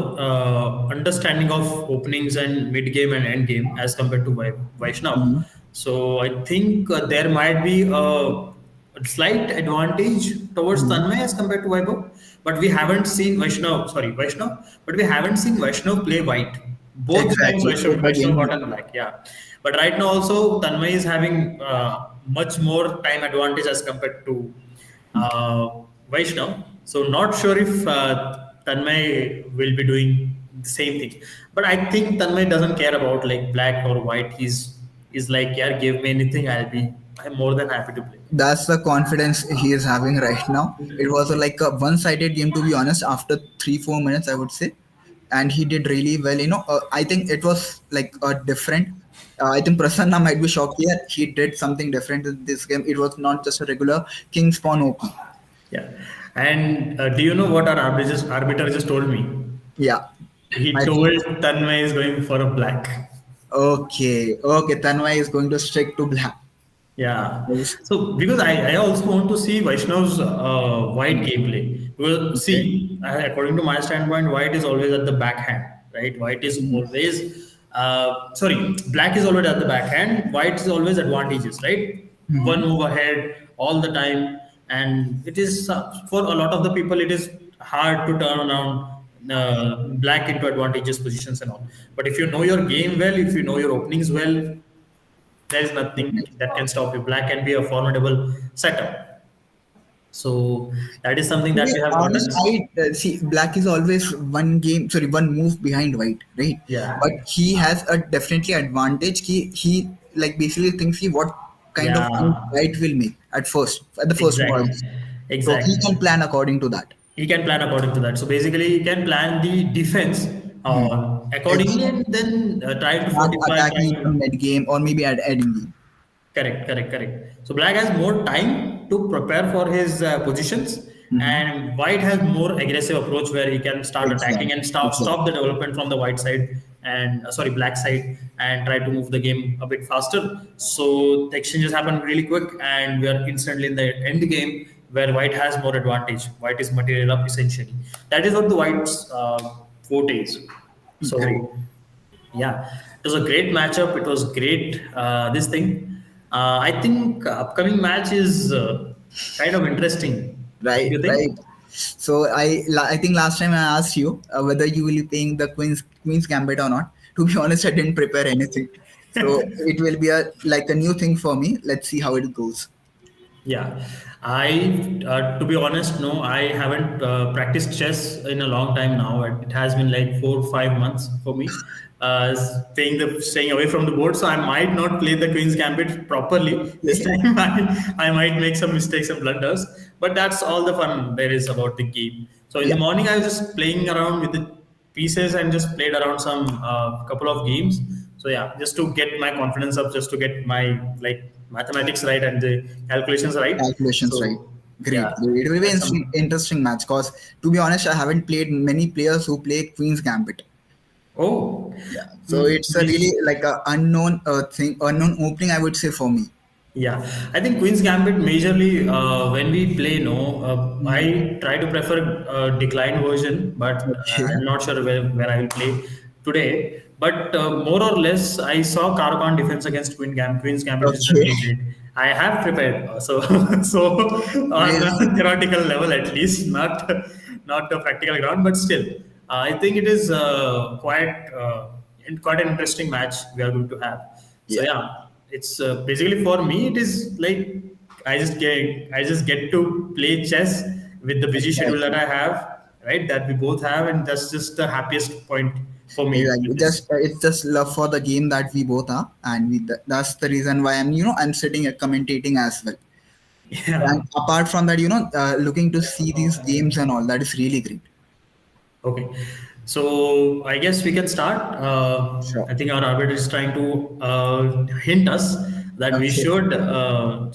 understanding of openings and mid game and end game as compared to Vaishnav. mhm, So I think there might be a slight advantage towards mhm. Tanmay as compared to Vaibhav, but we haven't seen Vaishnav, but we haven't seen Vaishnav play white. Both the times Exactly, in the Vaishnav got game. a black, yeah. But right now also Tanmay is having much more time advantage as compared to uh, Vaishnav. So not sure if Tanmay will be doing the same thing. But I think Tanmay doesn't care about like black or white. He's like, yeah, give me anything. I'm more than happy to play. That's the confidence he is having right now. It was like a one-sided game, to be honest. After 3-4 minutes, I would say, and he did really well. I think it was like a different. I think Prasanna might be shocked here. He did something different in this game. It was not just a regular King's Pawn open. Yeah. And do you know what our arbiter just told me? Yeah, He I told think. Tanmay is going for a black. Okay, okay. Tanmay is going to stick to black. Yeah. Yes. So because I also want to see Vaishnav's white Mm. gameplay. Because Okay. see, according to my standpoint, white is always at the backhand, right? White is Mhm. always black is always at the backhand. White is always advantageous, right? One Mhm. move ahead all the time, and it is for a lot of the people it is hard to turn around black into advantageous positions and all. But if you know your game well, if you know your openings well, there is nothing Definitely. that can stop you. Black can be a formidable setup. So that is something To that be we have honest, gotten. I see black is always one game, sorry, one move behind white, right? But Yeah, he has a definitely advantage. He like basically thinks he what kind of yeah, move white will make at the first exactly, points. So he exactly. can plan according to that. he can plan according to that. So basically, he can plan the defense Hmm. It's accordingly, and then try to start fortify, try attacking in the to. mid game or maybe at ending game. Correct, correct, correct. So black has more time to prepare for his positions, Hmm. and white has more aggressive approach where he can start attacking and Exactly. stop Exactly. the development from the white side and sorry black side and try to move the game a bit faster. So the exchanges happen really quick, and we are instantly in the end game where white has more advantage. White is material up essentially. That is what the white's forte is. Great. So yeah, it was a great matchup. It was great. This thing, I think upcoming match is kind of interesting. Don't Right. you think? Right. So I think last time I asked you whether you will be playing the Queen's Gambit or not. To be honest, I didn't prepare anything. So it will be a like a new thing for me. Let's see how it goes. Yeah, to be honest, no, I haven't practiced chess in a long time now. It has been like 4 or 5 months for me, staying away from the board. So I might not play the Queen's Gambit properly this Okay. time. I might make some mistakes and blunders, but that's all the fun there is about the game. So in Yeah. the morning, I was just playing around with the pieces and just played around some couple of games. So yeah, just to get my confidence up, just to get my like mathematics right and the calculations right. Calculations right. So Great. yeah, Great. It will be that's an some. interesting match because to be honest, I haven't played many players who play Queen's Gambit. Oh, Yeah. So it's a really we like a unknown thing, unknown opening. I would say for me. Yeah, I think Queen's Gambit majorly when we play, no, Mhm. I try to prefer decline version, but Okay. I'm not sure where I will play today. But more or less, I saw Caravan defense against Queen's Gambit is Okay. generally great. I have prepared, so so on Nice. a theoretical level at least, not the practical ground, but still, I think it is quite an interesting match we are going to have. So Yeah. yeah, it's basically for me. It is like I just get to play chess with the busy schedule that Exactly. I have, right? That we both have, and that's just the happiest point for me Exactly. with this. Just it's just love for the game that we both are, and that's the reason why I'm sitting and commentating as well. Yeah. And apart from that, looking to see these games and all that is really great. Okay. So I guess we can start. Sure. I think our arbiter is trying to hint us that we Okay. should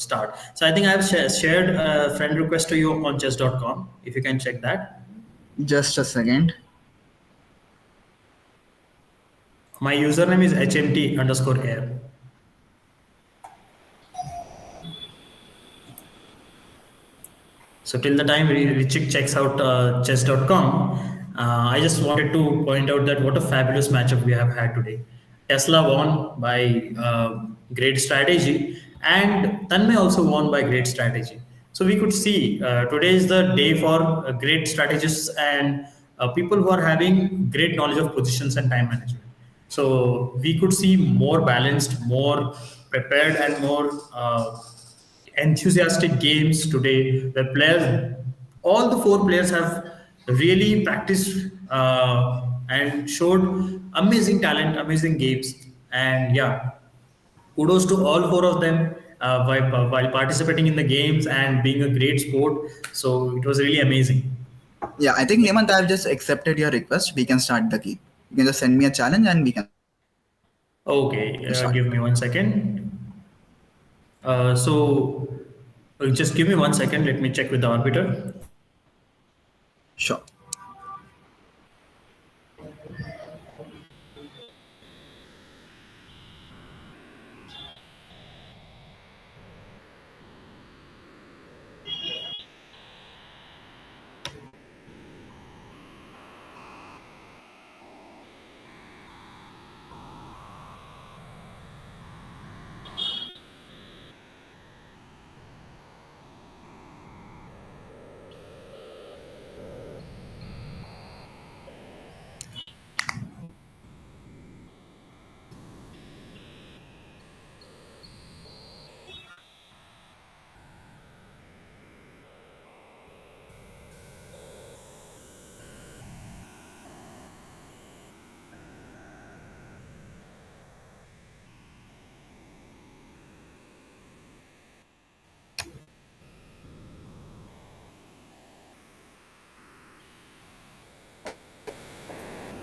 start. So I think I've shared a friend request to you on chess.com. If you can check that. Just a second. My username is hmt_air. So till the time Richik checks out chess.com, I just wanted to point out that what a fabulous matchup we have had today. Tesla won by great strategy, and Tanmay also won by great strategy. So we could see today is the day for great strategists and people who are having great knowledge of positions and time management. So we could see more balanced, more prepared, and more enthusiastic games today where all the four players have really practiced and showed amazing talent, amazing games. And yeah, kudos to all four of them while participating in the games and being a great sport. So it was really amazing. Yeah, I think Hemant, I've just accepted your request. We can start the game. You can just send me a challenge and we can start. Okay, give me 1 second. Just give me 1 second. Let me check with the arbiter. Sure.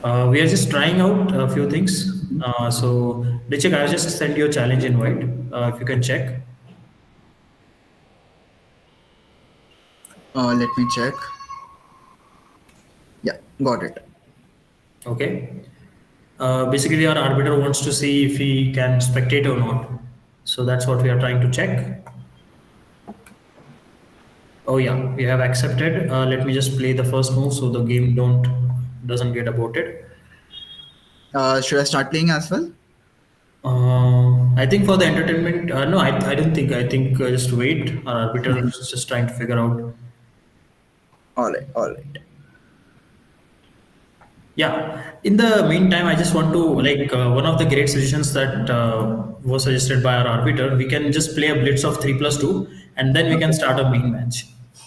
We are just trying out a few things. So, Richard, I'll just send you a challenge invite. If you can check. Let me check. Yeah, got it. Okay. Basically, our arbiter wants to see if he can spectate or not. So that's what we are trying to check. Oh yeah, we have accepted. Let me just play the first move so the game don't doesn't get aborted. Should I start playing as well? I think for the entertainment, no, I don't think. I think just wait. Our arbiter Mhm. is just trying to figure out. All right, all right. Yeah. In the meantime, I just want to like one of the great suggestions that was suggested by our arbiter. We can just play a blitz of 3+2, and then we can Okay. start a main match.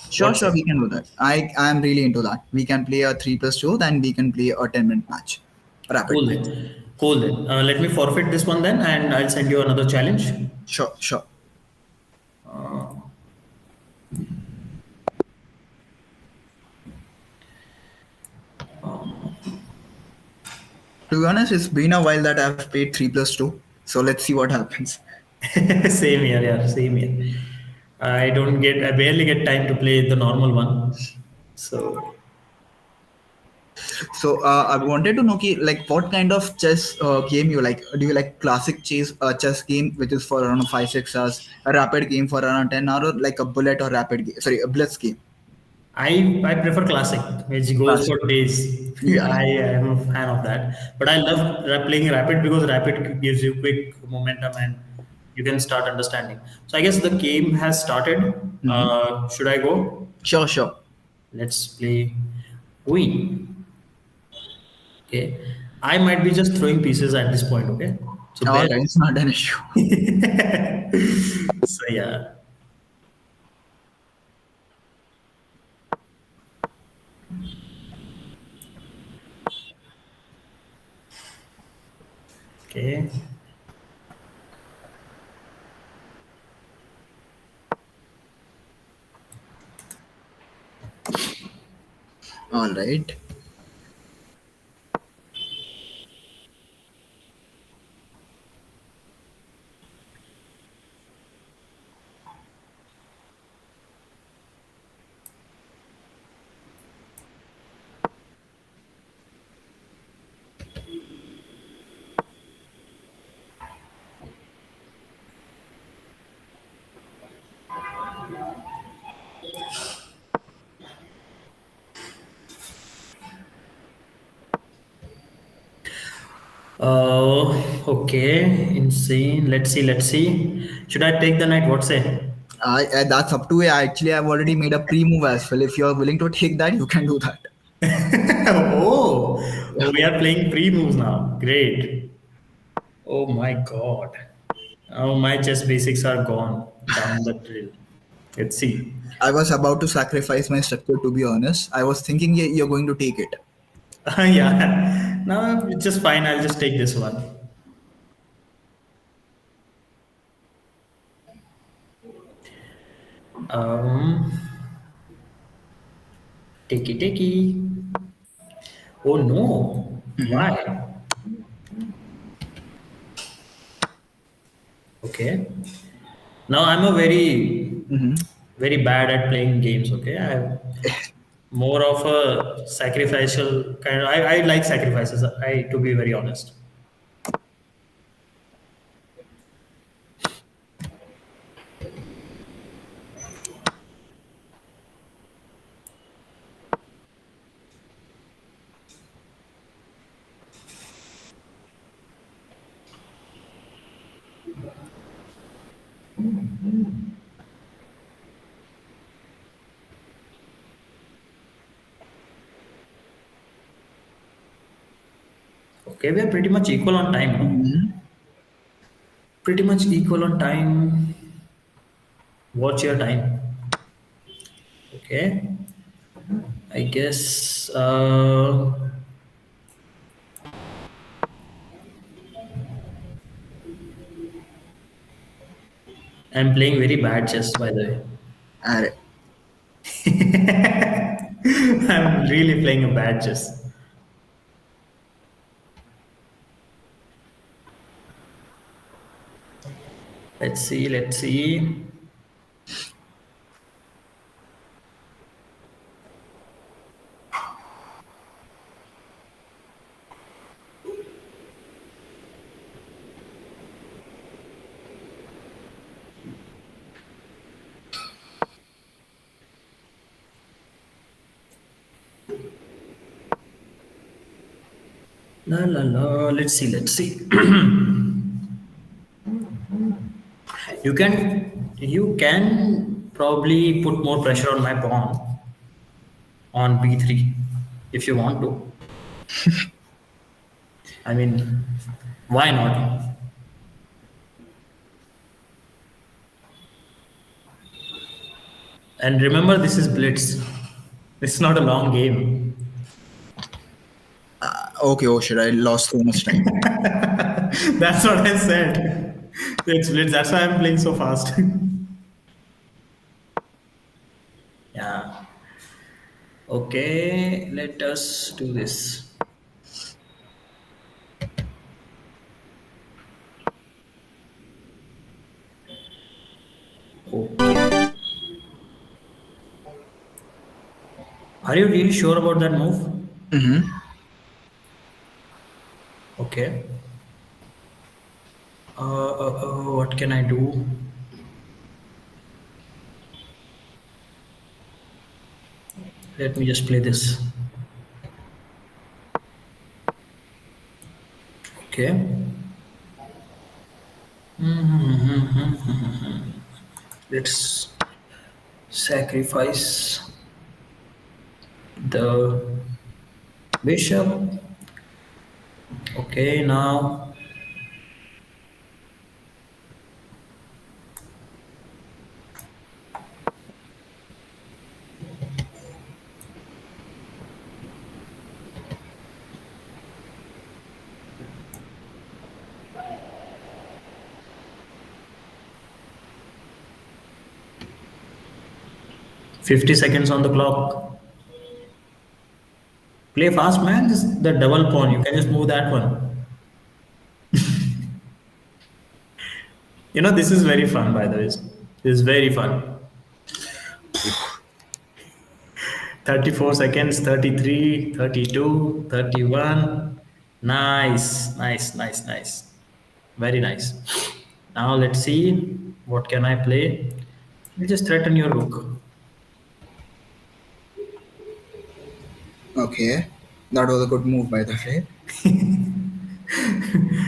Sure, What's sure, it? we can do that. I am really into that. We can play a 3+2, then we can play a 10-minute match, a rapid Cool match. then. Cool then. Let me forfeit this one then, and I'll send you another challenge. Sure, sure. To be honest, it's been a while that I've played 3+2. So let's see what happens. Same here, yeah, same here. I barely get time to play the normal one. So So I wanted to know, like, what kind of chess game you like? Do you like classic chess game, which is for around 5 6 hours, a rapid game for around 10 hours, or like a bullet or rapid game? Sorry, a blitz game. I prefer classic, which goes Classic. for days. Yeah. I am a fan of that. But I love playing rapid because rapid gives you quick momentum and you can start understanding. So I guess the game has started. Hmm. Should I go? Sure, sure. Let's play Queen. Okay. I might be just throwing pieces at this point. Okay. So All bear right, with it's not an issue. me. So yeah. Okay. All right. Okay, insane. Let's see, let's see. Should I take the knight? What say? That's up to you. Actually, I've already made a pre-move as well. If you're willing to take that, you can do that. Oh, Yeah. oh, we are playing pre moves now. Great. Oh my god. Oh, my chess basics are gone down the drill. Let's see. I was about to sacrifice my structure, to be honest. I was thinking you're going to take it. Yeah. No, it's just fine. I'll just take this one. Um, Takey. Oh no. Why? Okay. Now I'm a Hmm. very bad at playing games. Okay, I'm more of a sacrificial kind. I like sacrifices. I to be very honest. Okay, we are pretty much equal on time, no? Hmm. Pretty much equal on time. What's your time? Okay, I guess I'm playing very bad chess. By the Alright. way, I'm really playing a bad chess. Let's see. Let's see. La la la. Let's see. Let's see. You can probably put more pressure on my pawn on b3 if you want to. I mean, why not? And remember, this is blitz. It's not a long game. Okay, oh shit, I lost so much time. That's what I said. It's blitz. That's why I'm playing so fast. Yeah. Okay. Let us do this. Okay. Are you really sure about that move? Mm-hmm. Okay. What can I do? Let me just play this. Okay. Let's sacrifice the bishop. Okay, now 50 seconds on the clock. Play fast, man. This is the double pawn. You can just move that one. This is very fun, by the way. This is very fun. 34 seconds, 33, 32, 31. Nice, nice, nice, nice. Very nice. Now let's see what can I play. You just threaten your rook. Okay, that was a good move by the way.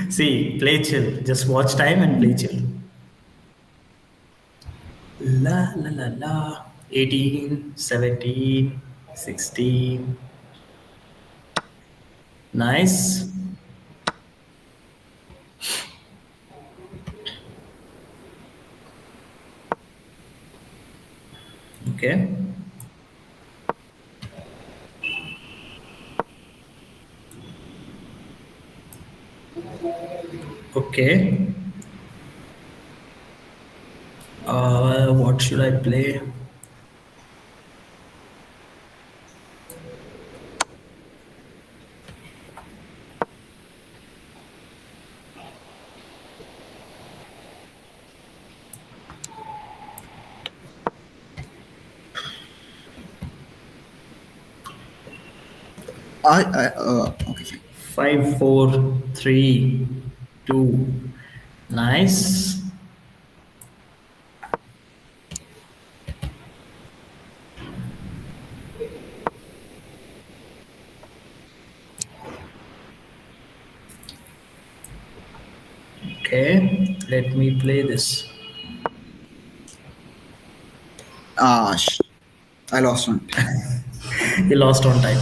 See, play chill. Just watch time and play chill. La la la la. 18, 17, 16. Nice. Okay. Okay. What should I play? Okay, fine. 5, 4, 3, 2. Nice. Okay. Let me play this. I lost one time. He lost on time.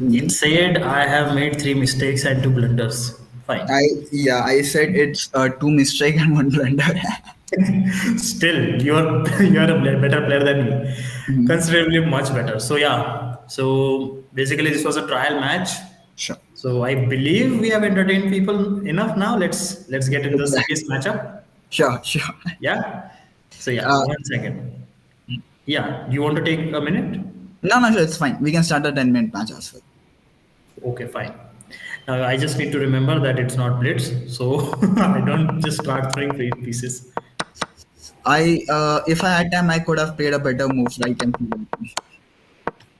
It Mhm. said I have made three mistakes and two blunders. Fine. I said it's two mistake and one blunder. Still, you're a better player than me, Mhm. considerably much better. So yeah. So basically, this was a trial match. Sure. So I believe we have entertained people enough now. Let's get in the Exactly. serious matchup. Sure, sure. Yeah. So yeah, Uh, 1 second. Yeah. Do you want to take a minute? no, no, sure, it's fine. We can start a 10-minute match as well. Okay, fine. Now I just need to remember that it's not blitz, so I don't just start throwing free pieces. If I had time, I could have played a better moves. I can feel it.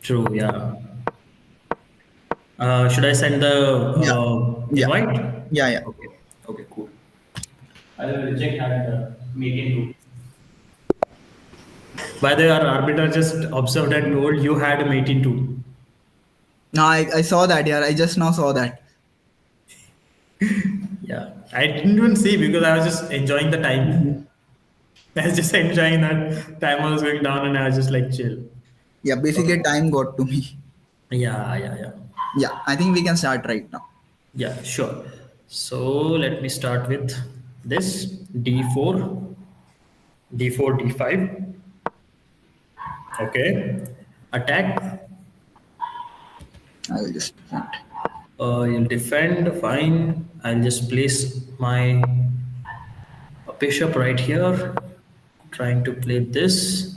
True, yeah. Should I send the Yeah, yeah, invite? yeah, yeah. Okay, okay, cool. I will reject and make it do. By the way, our arbiter just observed and told you had a mate in two. No, I saw that. Yeah, I just now saw that. Yeah, I didn't even see because I was just enjoying the time. Mhm. I was just enjoying that time was going down and I was just like chill. Yeah, basically, Okay. time got to me. Yeah, yeah, yeah. Yeah, I think we can start right now. Yeah, sure. So let me start with this d4, d4, d5. Okay. Attack. I will just present. You'll defend. Fine. I'll just place my bishop right here. Trying to play this.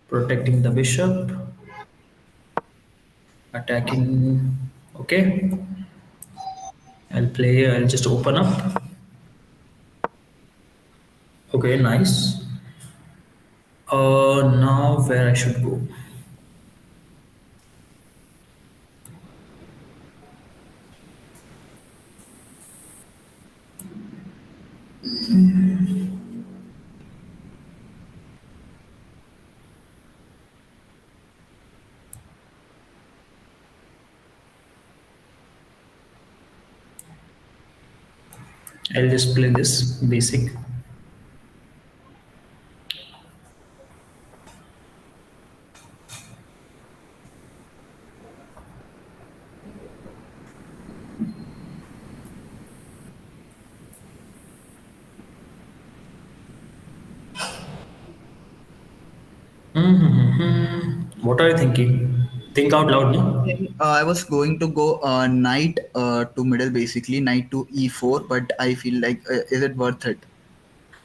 Protecting the bishop. Attacking. Okay. I'll just open up. Okay, nice. Now where I should go? I'll just play this basic. What are you thinking? Think out loud, no? I was going to go knight to middle, basically knight to e4, but I feel like is it worth it?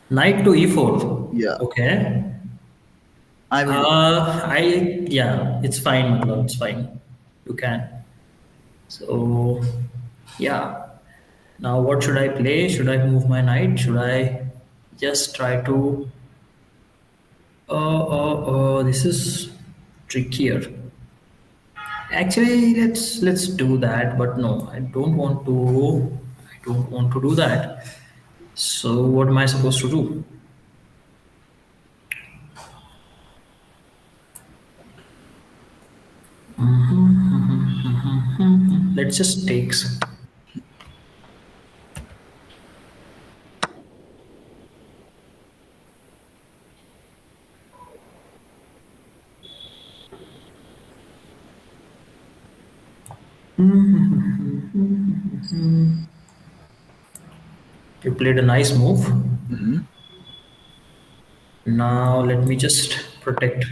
Knight to e4. Yeah, Okay. I will do. Yeah, it's fine, matlab, it's fine. You can. So, yeah. Now, what should I play? Should I move my knight? Should I just try to? This is trickier. Actually, let's do that. But no, I don't want to. I don't want to do that. So, what am I supposed to do? Let's just takes. You played a nice move. Mhm. Now let me just protect.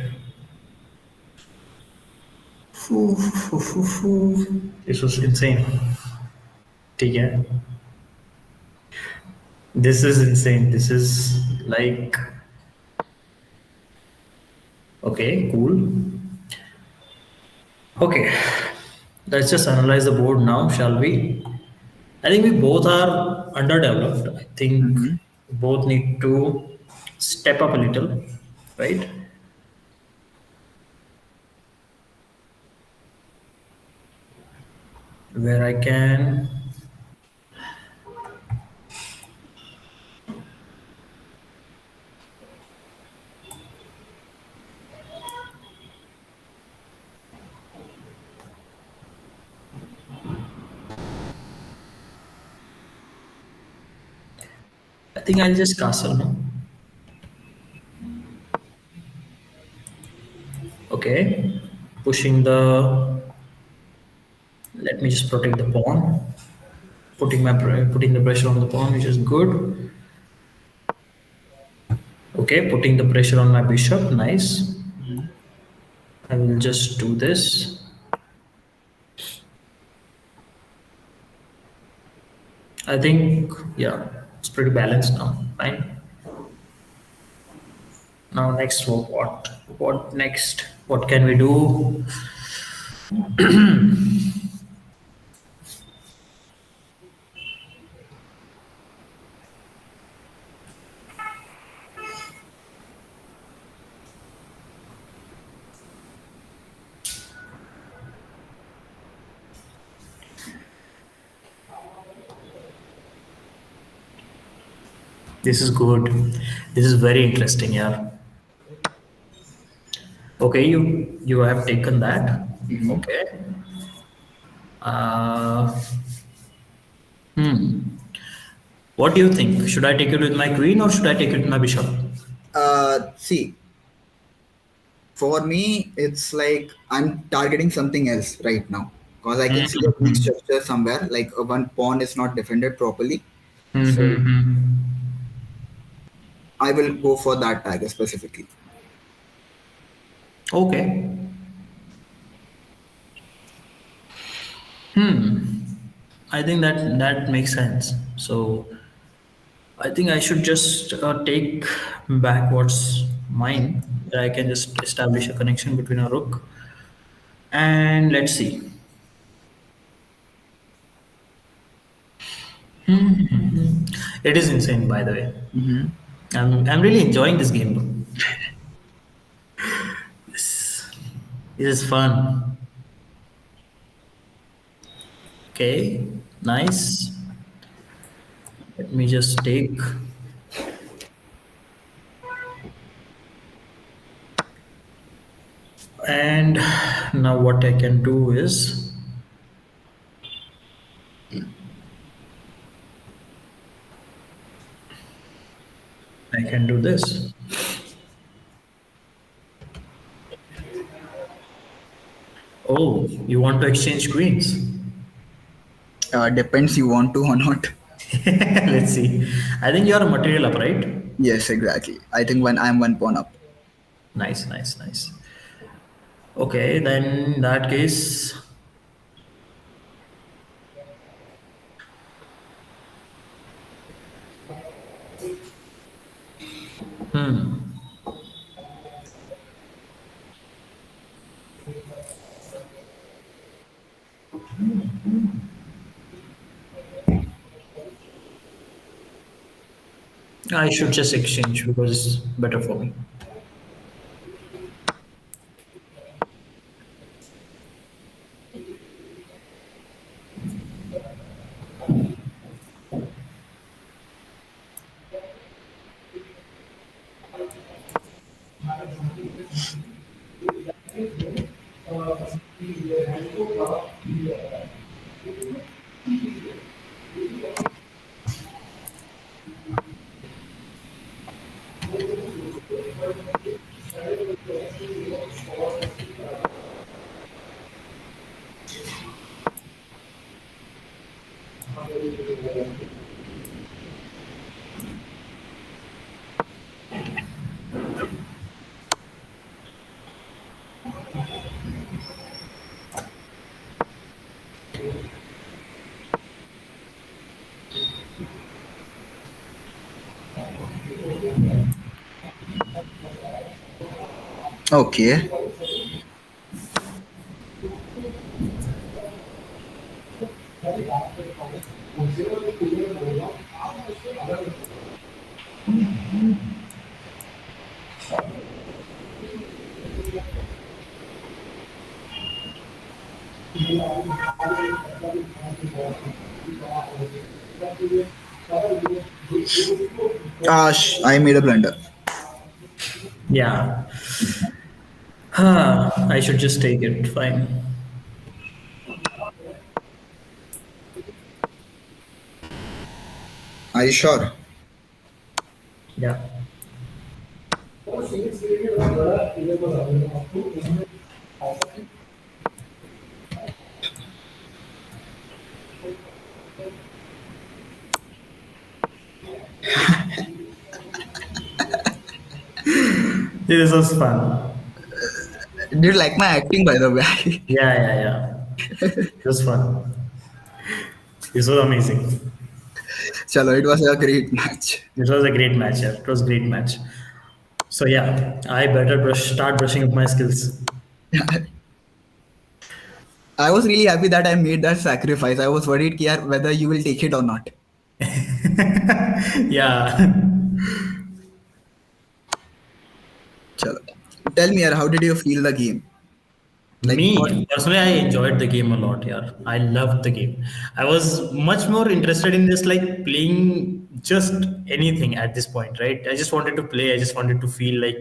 Phew, phew, phew, phew. This was insane. ठीक है. This is insane. This is like okay, cool. Okay, let's just analyze the board now, shall we? I think we both are underdeveloped. I think Mhm. both need to step up a little, right? Where I can. I think I'll just castle, no? Okay, pushing the. Let me just protect the pawn. Putting the pressure on the pawn, which is good. Okay, putting the pressure on my bishop. Nice. Mhm. I will just do this. I think yeah, it's pretty balanced now. Fine. Now next, what? What next? What can we do? This is good. This is very interesting, yeah. Okay, you have taken that. Mhm. Okay. Uh, hmm. What do you think? Should I take it with my queen or should I take it with my bishop? See, for me, it's like I'm targeting something else right now because I can see a weak Mm-hmm. structure somewhere. Like one pawn is not defended properly, so Mm-hmm. I will go for that tiger specifically. Okay. I think that makes sense. So I think I should just take back what's mine. I can just establish a connection between a rook and let's see. It is insane, by the way. Hmm. I'm really enjoying this game, though. This is fun. Okay, nice. Let me just take. And now what I can do is I can do this. Oh, you want to exchange queens? Depends you want to or not. Let's see. I think you're a material up, right? Yes, exactly. I think when I'm one pawn up. Nice, nice, nice. Okay, then in that case, I should just exchange because it's better for me. Okay. I made a blunder. Yeah. I should just take it. Fine. Are you sure? Yeah. This was fun. Did you like my acting, by the way? Yeah, yeah, yeah. It was fun. This was amazing. Chalo, it was a great match. This was a great match. Yeah. It was a great match. So yeah, I better start brushing up my skills. I was really happy that I made that sacrifice. I was worried whether you will take it or not. Yeah. Chalo. Tell me, yaar, how did you feel the game? Like what? Me personally, I enjoyed the game a lot. Yeah, I loved the game. I was much more interested in just like playing just anything at this point, right? I just wanted to play. I just wanted to feel like,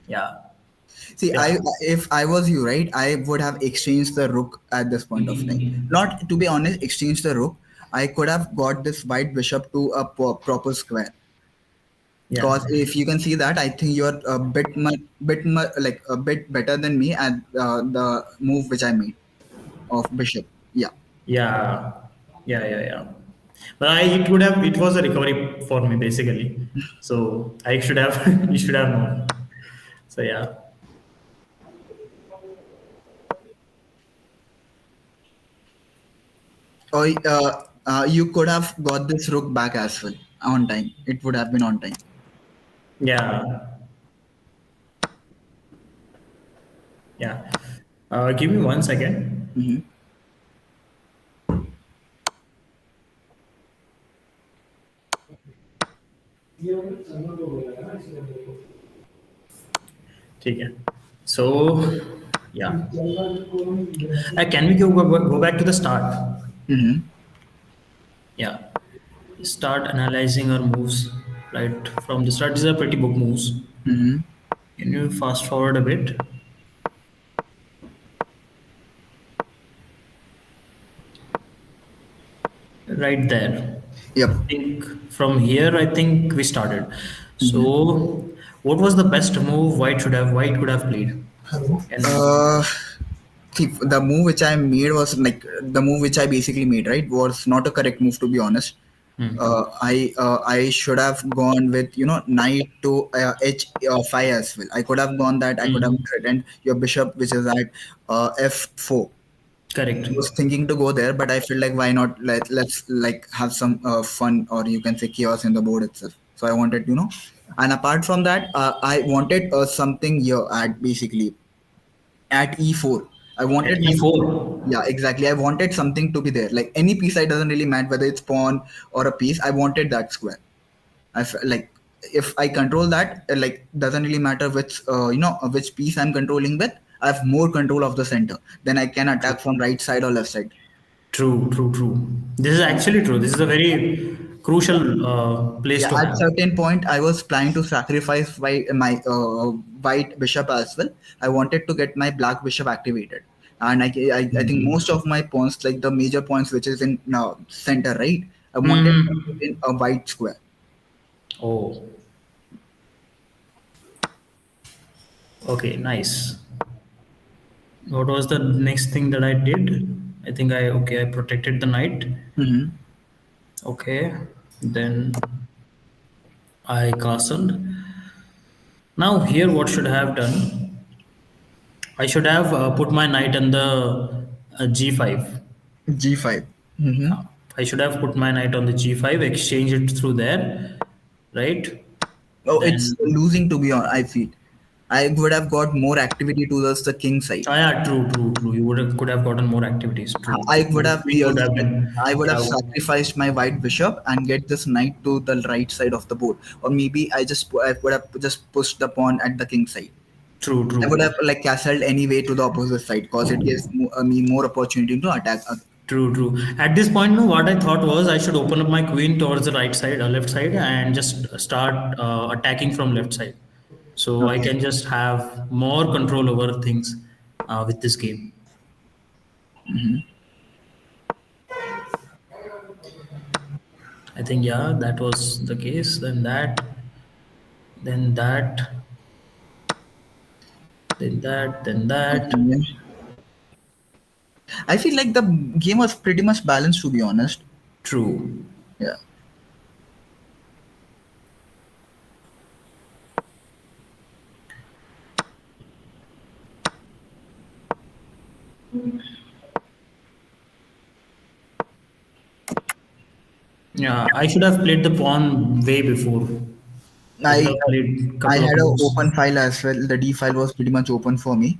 yeah, See, yeah. if I was you, right, I would have exchanged the rook at this point of time. Not to be honest, exchange the rook. I could have got this white bishop to a proper square. Yeah, Because if you can see that, I think you're a like a bit better than me at the move which I made of bishop. Yeah. yeah, yeah. But it was a recovery for me basically. So I should have, you should have known. So yeah, Or you could have got this rook back as well on time. It would have been on time. yeah, yeah. Give me 1 second. Hmm. ठीक है. So yeah, can we go back to the start? Hmm. Yeah, start analyzing our moves right from the start. These are pretty book moves. Hmm. Can you fast forward a bit? Right there. Yep. I think from here, I think we started. Hmm. So, what was the best move White could have played? And Uh, See, the move which I made was like the move which I basically made, right? Was not a correct move to be honest. I should have gone with knight to h5 as well. I could have gone that. I could have Mhm. threatened your bishop, which is at f4. Correct. I was thinking to go there, but I feel like why not? Let's like have some fun, or you can say chaos in the board itself. So I wanted, and apart from that, I wanted something here at basically at e4. I At wanted my e4. Yeah, exactly. I wanted something to be there. Like any piece, I doesn't really matter whether it's pawn or a piece. I wanted that square. Like if I control that, like doesn't really matter which piece I'm controlling with. I have more control of the center. Then I can attack from right side or left side. True. This is actually true. This is a very crucial place Yeah, to at have. certain point, I was planning to sacrifice my white bishop as well. I wanted to get my black bishop activated, and I think most of my pawns, like the major points, which is in center, right? I wanted to put Hmm. in a white square. Oh, okay, nice. What was the next thing that I did? I think I protected the knight. Hmm. Okay, then I castled. Now here, what should I have done? I should have put my knight on the g5. G5. Hmm. Yeah, I should have put my knight on the g5, exchange it through there, right? Oh, it's Then, losing to be on. I feel I would have got more activity towards the king side. yeah, true. You would have could have gotten more activities. True. I would have Queen yeah, could have I been, would have yeah, sacrificed my white bishop and get this knight to the right side of the board, or maybe I would have just pushed the pawn at the king side. I would true. have like castled anyway to the opposite side because it gives me more opportunity to attack. True. At this point, no, what I thought was I should open up my queen towards the right side, left side, and just start attacking from left side. So I Okay. can just have more control over things with this game. I think, yeah, that was the case. Then that, then that. Okay. I feel like the game was pretty much balanced to be honest. True. Yeah. Yeah, I should have played the pawn way before. I should I have played a I couple of had a moves. open file as well. The D file was pretty much open for me Yeah,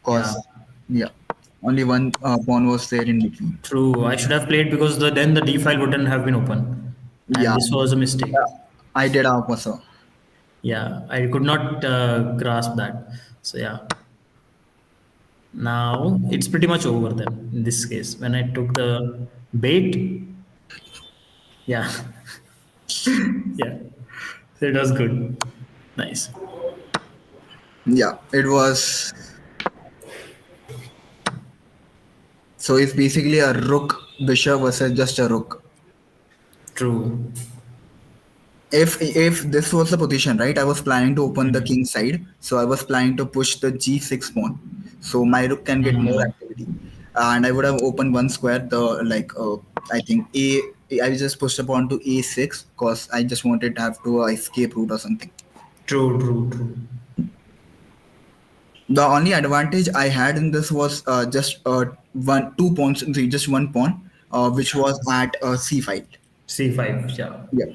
because yeah, only one pawn was there in between. true. I should have played because then the D file wouldn't have been open, and Yeah, this was a mistake. I did also. Yeah, I could not grasp that. So yeah, Now it's pretty much over then in this case. When I took the bait, yeah, yeah. So it was good. Nice. Yeah, it was. So it's basically a rook bishop versus just a rook. True. If this was the position, right, I was planning to open the king Mhm. side, so I was planning to push the g6 pawn, so my rook can get more Mhm. activity, and I would have opened one square. The like I think I just pushed the pawn to a6 because I just wanted to have to escape route or something. True, true, true. The only advantage I had in this was just one two pawns, just one pawn, which was at c5. C5, yeah. Yeah.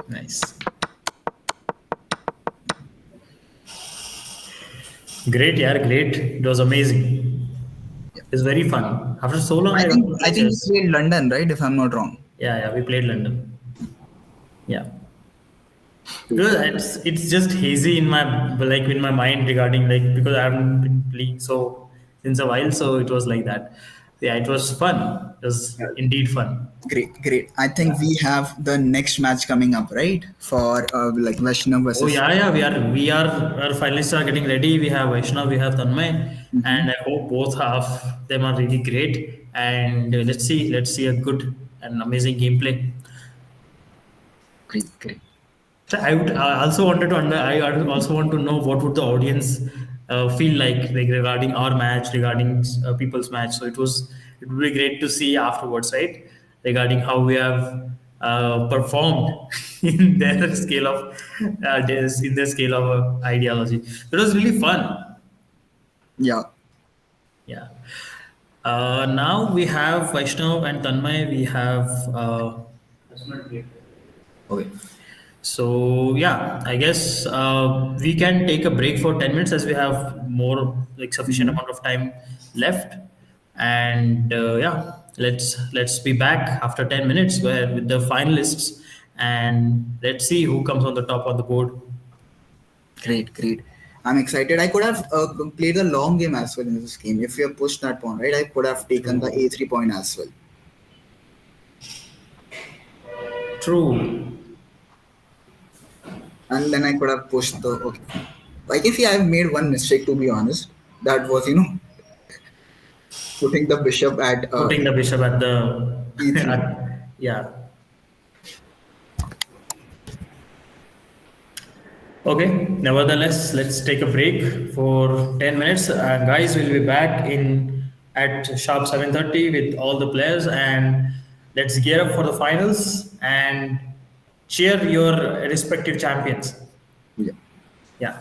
Nice. Great, yeah, great. It was amazing. It's very fun. After so long, I I got think to I play think we chess. played London, right? If I'm not wrong. Yeah, yeah, we played London. Yeah. Because it's just hazy in my in my mind regarding because I haven't been playing so since a while, so it was like that. Yeah, it was fun. It was indeed fun. Great, great. I think Yeah. we have the next match coming up, right? For like Vaishnav Oh versus. yeah, yeah. We are our finalists are getting ready. We have Vaishnav, we have Tanmay, Mhm. and I hope both of them are really great. And let's see a good and amazing gameplay. Great, great. So I also wanted to also want to know what would the audience feel like regarding our match, regarding people's match. So it would be great to see afterwards, right? Regarding how we have performed in their scale of in their scale of ideology. It was really fun. Yeah, Yeah. Now we have Vaishnav and Tanmay. We have. Okay. So yeah, I guess we can take a break for 10 minutes as we have more sufficient hmm amount of time left, and yeah, let's be back after 10 minutes where with the finalists, and let's see who comes on the top on the board. great, great. I'm excited. I could have played the long game as well in this game. If you have pushed that pawn, right, I could have taken the True. a3 point as well. True. And then I could have pushed the. Okay. I can see I've made one mistake, to be honest. That was, putting the bishop at Putting the bishop at the e3. yeah. Okay, nevertheless, let's take a break for 10 minutes. Guys, we'll be back in at sharp 7:30 with all the players, and let's gear up for the finals and cheer your respective champions. Yeah. Yeah.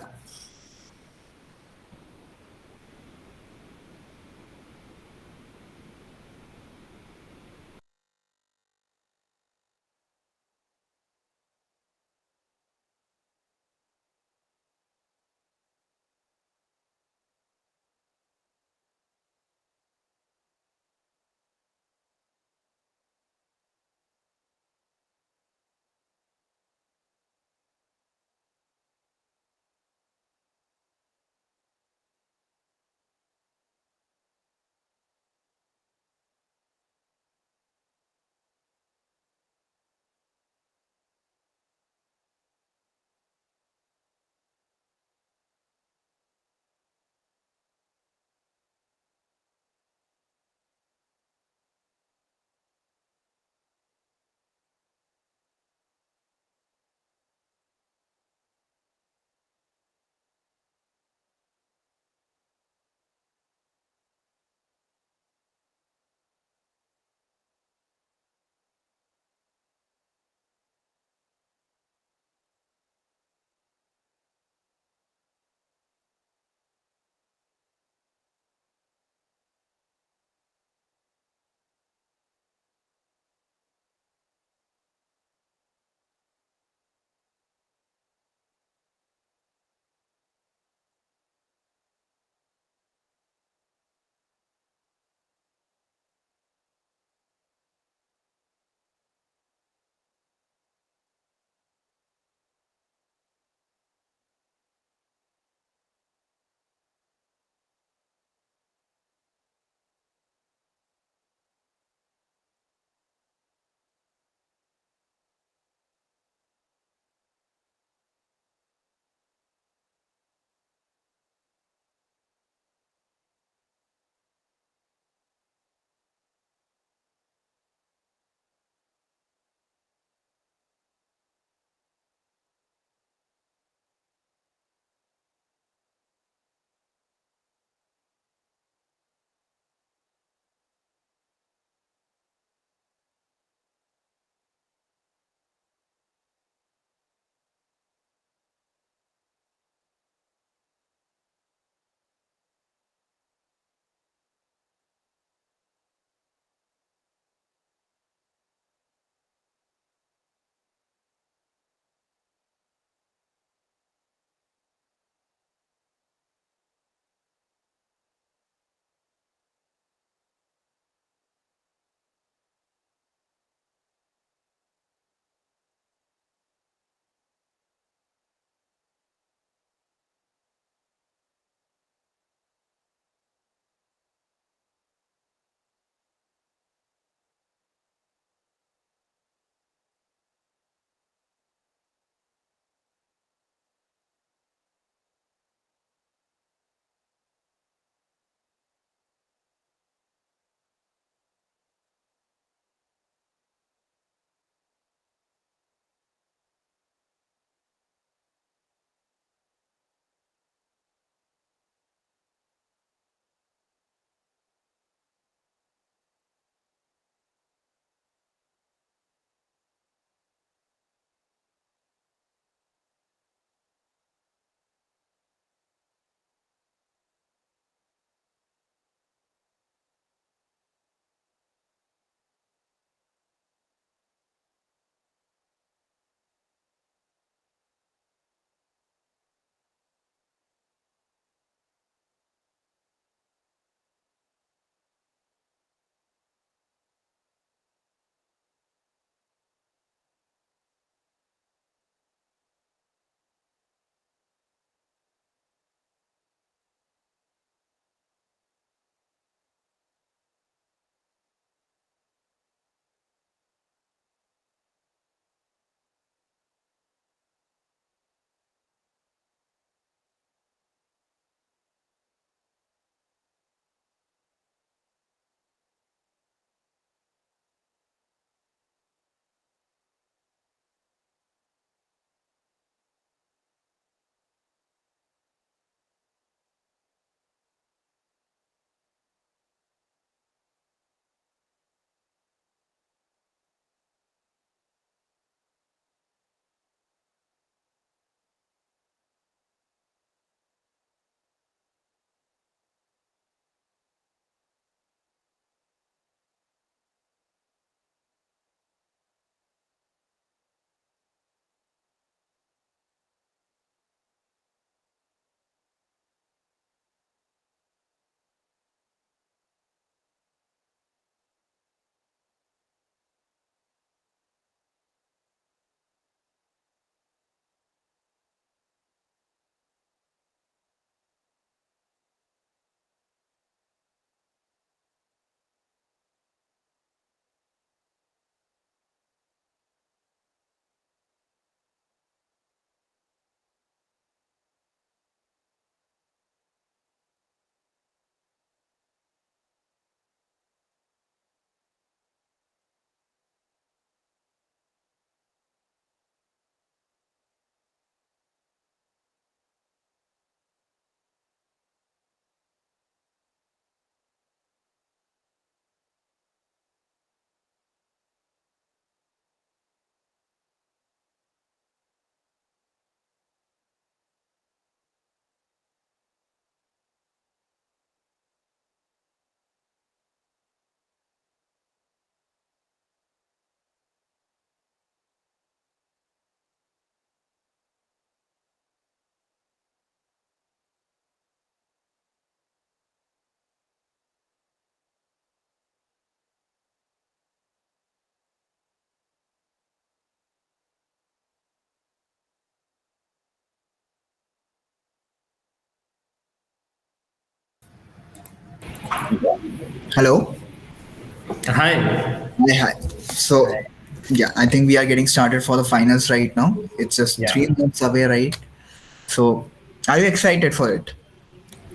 Hello. Hi. Hi, hi. So, yeah, I think we are getting started for the finals right now. It's just Yeah. 3 months away, right? So, are you excited for it?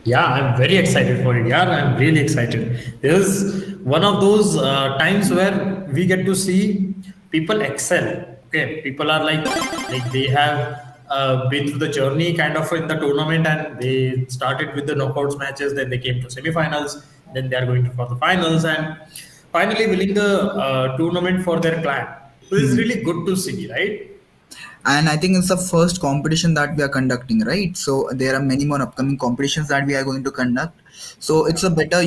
Yeah, I'm very excited for it. Yeah, I'm really excited. This is one of those times where we get to see people excel. Okay, people are like they have been through the journey kind of in the tournament, and they started with the knockouts matches. Then they came to semifinals. Then they are going to for the finals, and finally winning the tournament for their clan. So it's Hmm. really good to see, right? And I think it's the first competition that we are conducting, right? So there are many more upcoming competitions that we are going to conduct. So it's a better,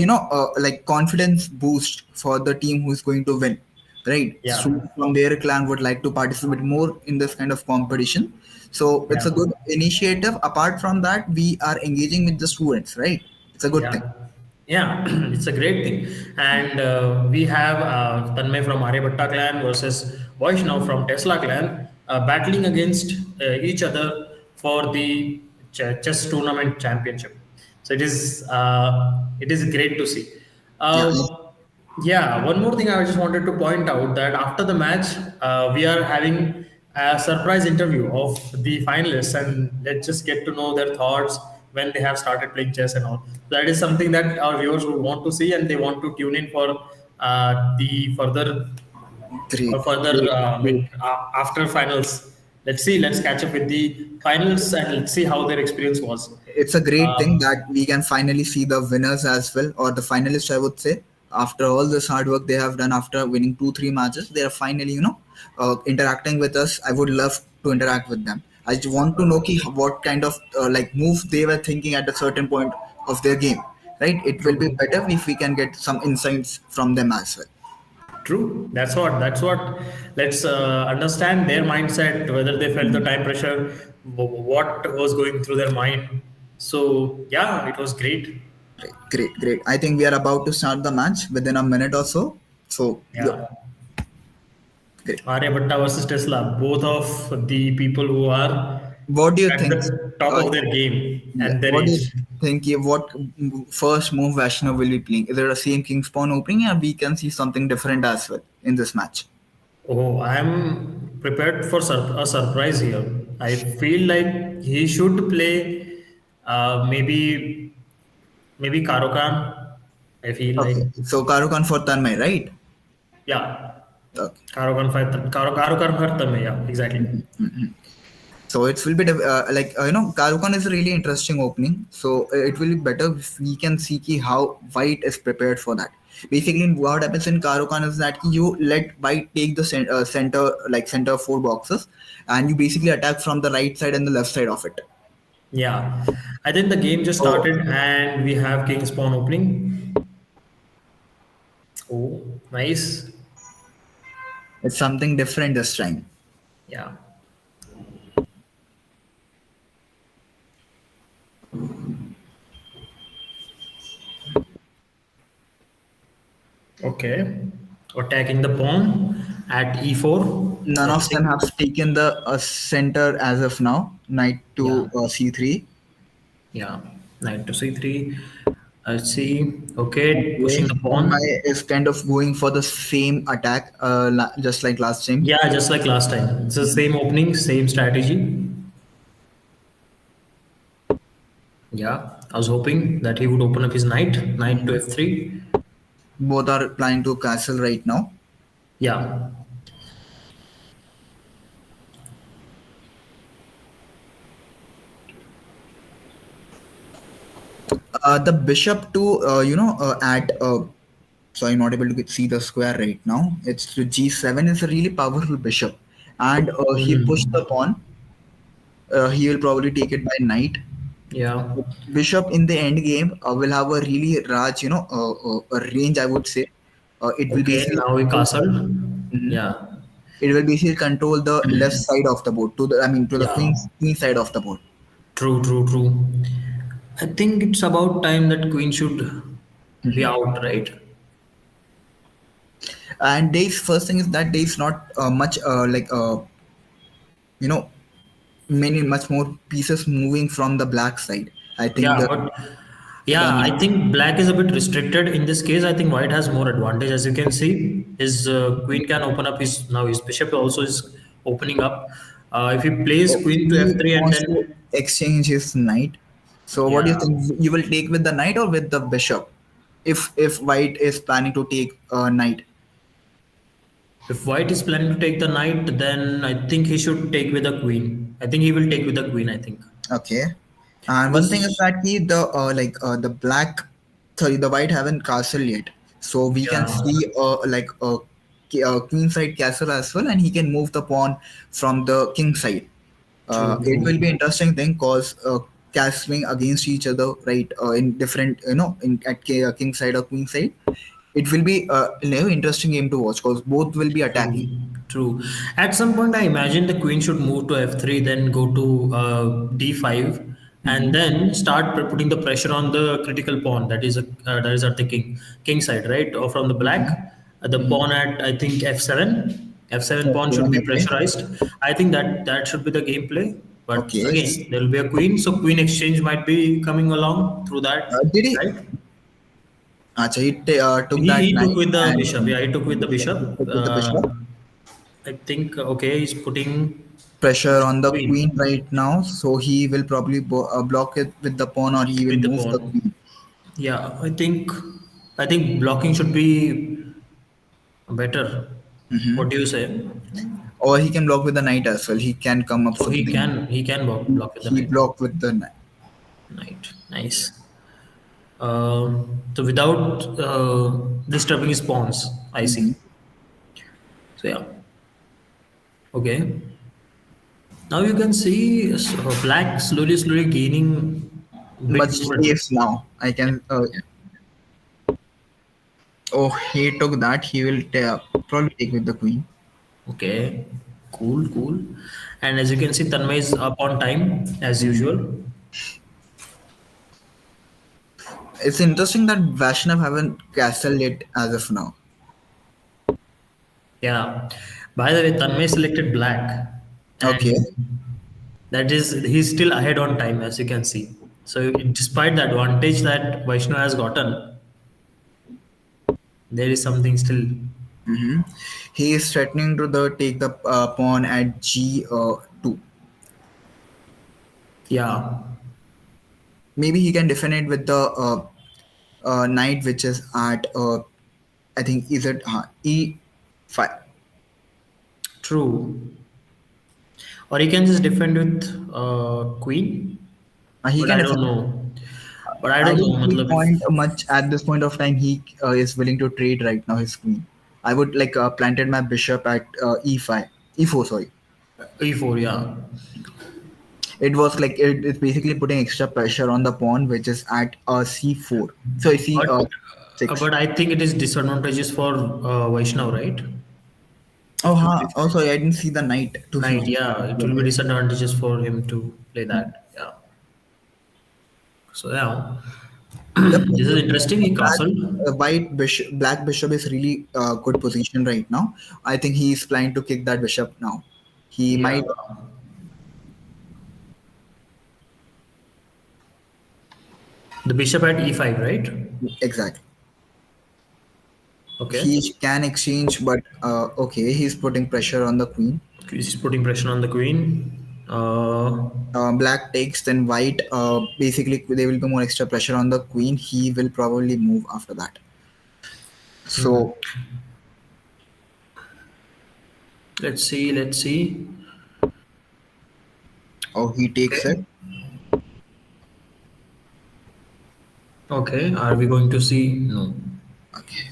like confidence boost for the team who is going to win, right? Yeah, So from their clan would like to participate more in this kind of competition. So it's yeah. a good initiative. Apart from that, we are engaging with the students, right? It's a good thing. Yeah, yeah, it's a great thing. And we have Tanmay from Aryabhatta clan versus Vaishnav from Tesla clan battling against each other for the chess tournament championship. So it is great to see. Yeah. Uh, yeah, one more thing I just wanted to point out that after the match, we are having a surprise interview of the finalists, and let's just get to know their thoughts when they have started playing chess and all. That is something that our viewers would want to see, and they want to tune in for the Great. further. Great. After finals. Let's see. Let's catch up with the finals and let's see how their experience was. It's a great Uh, thing that we can finally see the winners as well, or the finalists, I would say. After all this hard work they have done, after winning 2 3 matches, they are finally, interacting with us. I would love to interact with them. I just want to know what kind of like moves they were thinking at a certain point of their game, right? It will be True. better if we can get some insights from them as well. True. That's what. That's what. Let's understand their mindset, whether they felt the time pressure, what was going through their mind. So yeah, it was great. Great. I think we are about to start the match within a minute or so. So, yep, Yeah, great. Aryabhatta versus Tesla, both of the people who are What do you at think? the top Uh, of their game Yeah. and their What do you age. think? What first move Vaishnav will be playing? Is there a same King's Pawn opening, or we can see something different as well in this match? Oh, I'm prepared for a surprise here. I feel like he should play maybe Karokan. I feel like Okay. So Karukan for Tanmay, right? yeah, Okay. Karokan Bhartam. Yeah, exactly. So it will be like Karukan is a really interesting opening. So it will be better if we can see how White is prepared for that. Basically, what happens in Karukan is that you let White take the center, like center 4 boxes, and you basically attack from the right side and the left side of it. Yeah, I think the game just So started and we have King's Pawn opening. Oh, nice. it's something different this time. Yeah. Okay. Attacking the pawn at e4. None Let's of see. them have taken the center as of now. Knight Yeah. to c3. Yeah. Knight to c3. Let's see. Okay. Okay. Pushing the Tanmay pawn. is kind of going for the same attack, just like last time. Yeah, just like last time. It's the same opening, same strategy. Yeah. I was hoping that he would open up his knight. Knight to f3. Both are planning to castle right now. Yeah. The bishop to at so I'm not able to see the square right now. It's to g7 is a really powerful bishop, and he pushed the Hmm. pawn. He will probably take it by knight. Yeah. Bishop in the end game will have a really large, a range. I would say it will Okay. basically Now we control, castled. Mhm. Yeah. It will basically control the left side of the board to the Yeah. queen side of the board. True, true, true. I think it's about time that Queen should be out, right? And Dave's first thing is that Dave's not much you know much more pieces moving from the black side. I think Yeah, the but Yeah, Then I think black is a bit restricted in this case. I think white has more advantage. As you can see, his queen can open up his now his bishop also is opening up. If he plays oh, queen to he f3 and wants to then exchange his knight. So what do you yeah, think? You will take with the knight or with the bishop? If white is planning to take a knight. if white is planning to take the knight, then I think he should take with the queen. I think he will take with the queen. I think Okay. And one thing is because that the black, sorry, the white haven't castle yet, so we can yeah, see a queen side castle as well, and he can move the pawn from the king side. true, It will true. be interesting thing cause castling against each other, right? In different, king side or queen side, it will be interesting game to watch because both will be True, attacking. true. At some point, I imagine the queen should move to f3, then go to d5, and Hmm. then start putting the pressure on the critical pawn. That is at the king side, right? Or from the black, Hmm. the Hmm. pawn at I think f7. F7 pawn should be Okay. pressurized. I think that should be the gameplay. But Okay. again, there will be a queen, so queen exchange might be coming along through that, Did he? right? Acha, he took that He took knight with the bishop. and Yeah, he took with the bishop. took with the bishop. I think okay, he's putting Pressure on the queen queen right now, so he will probably block it with the pawn, or he will with the move the pawn. queen. Yeah, I think blocking should be better. What do you say? Or he can block with the knight as well. He can come up So he something. can he can block with the He knight. blocked with the knight. Knight, nice. So without disturbing his pawns, I Mhm. see. So yeah, okay. Now you can see black slowly gaining bit Much more safe advantage. now. I can. Oh, he took that. He will probably take with the queen. Okay, cool, cool. And as you can see, Tanmay is up on time as usual. It's interesting that Vaishnav haven't castled it as of now. Yeah. By the way, Tanmay selected black, Okay. and that is he's still ahead on time as you can see. So despite the advantage that Vaishnav has gotten, there is something still. Hmm. He is threatening to the take the pawn at G2. Yeah, Maybe he can defend it with the knight, which is at I think is it E5. true. Or he can just defend with queen, He but can I defend. don't know. But I I don't don't know. see Matlab point if much at this point of time. He is willing to trade right now his queen. I would like planted my bishop at E5, E4. Sorry, e4, yeah. it was like it's basically putting extra pressure on the pawn, which is at C4. So C But 6. I think it is disadvantageous for Vaishnav, right? Oh, To ha. play Also, I didn't see the knight to knight, C4. yeah, it will be Okay. disadvantageous for him to play that. Yeah. So yeah, The this is interesting. He black, castled. black bishop is really good position right now. I think he is planning to kick that bishop now. He Yeah, might the bishop at e5, right? exactly. Okay, He can exchange, but okay, he's putting pressure on the queen. he's putting pressure on the queen. Black takes, then white. Basically, there will be more extra pressure on the queen. He will probably move after that. hmm. So, Let's see. Let's see. oh, he takes it. Okay. Okay. Are we going to see? No. Okay.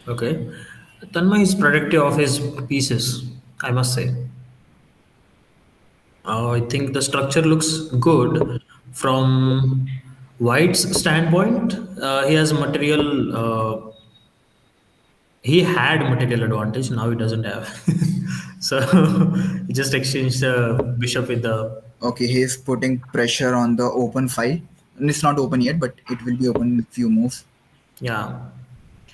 Okay. Tanmay is protective of his pieces. I must say. I think the structure looks good from White's standpoint. He has material. He had material advantage. Now he doesn't have. So he just exchanged the bishop with the Okay, he's putting pressure on the open file. And it's not open yet, but it will be open in a few moves. yeah.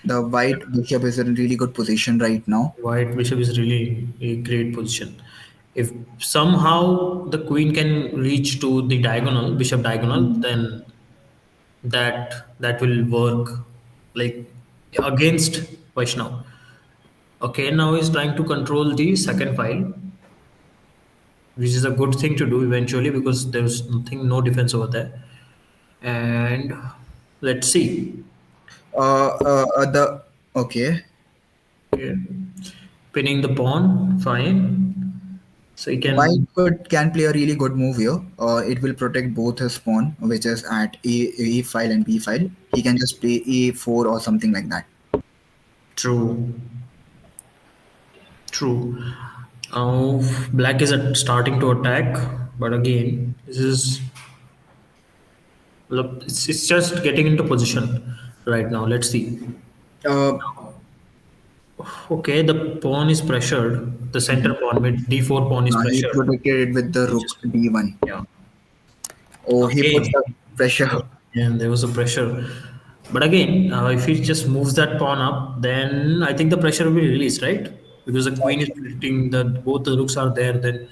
The white bishop is in really good position right now. White bishop is really a great position. If somehow the queen can reach to the diagonal, bishop diagonal, then that will work like against Vaishnav. Okay, now he's trying to control the second file, which is a good thing to do eventually because there's nothing, no defense over there. And let's see. The okay. Okay, pinning the pawn, fine. So he White can, can play a really good move here. It will protect both his pawn, which is at A file and B file. He can just play A4 or something like that. true, true. Now black is starting to attack, but again, this is look, it's just getting into position right now. Let's see. Uh, Okay, the pawn is pressured. The center pawn with d4 pawn is he pressured. protected it with the He rook just D1. yeah. Oh, he put Okay. the pressure. And there was a pressure. But again, if he just moves that pawn up, then I think the pressure will be released, right? Because the queen is predicting that both the rooks are there, then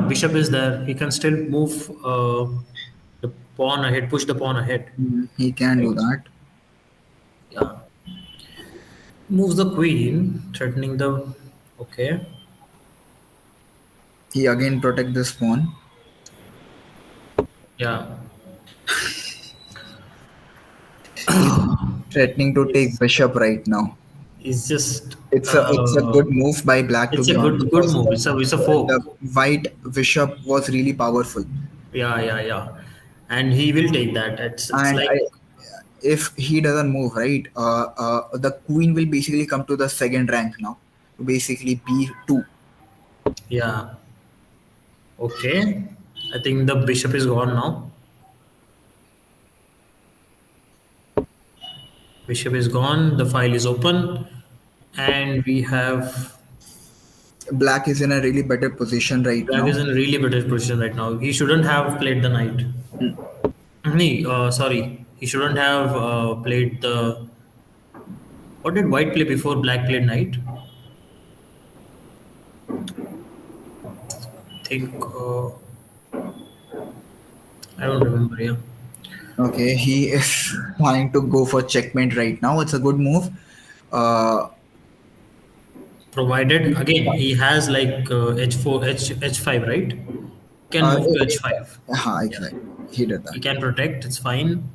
bishop is there. He can still move the pawn ahead, push the pawn ahead, He can right? do that. Yeah. Moves the queen, threatening the. Okay. He again protect this pawn. Yeah. He's threatening to take It's, bishop right now. it's just. It's a good move by black, to It's a be honest, good because move. It's a the fork. white bishop was really powerful. Yeah, yeah, yeah. And he will take that. It's And like if he doesn't move right, the queen will basically come to the second rank now, to basically B2. yeah. Okay. I think the bishop is gone now. Bishop is gone. The file is open, and we have Black is in a really better position right Black now. is in really better position right now. He shouldn't have played the knight. Nee, sorry. He shouldn't have played the. What did White play before Black played knight? I think I don't remember. Yeah. Okay, he is trying to go for checkmate right now. It's a good move. Uh, Provided again he has like h4 h5, right? Can move to h5. Yeah, exactly. He did he that. can protect, it's fine.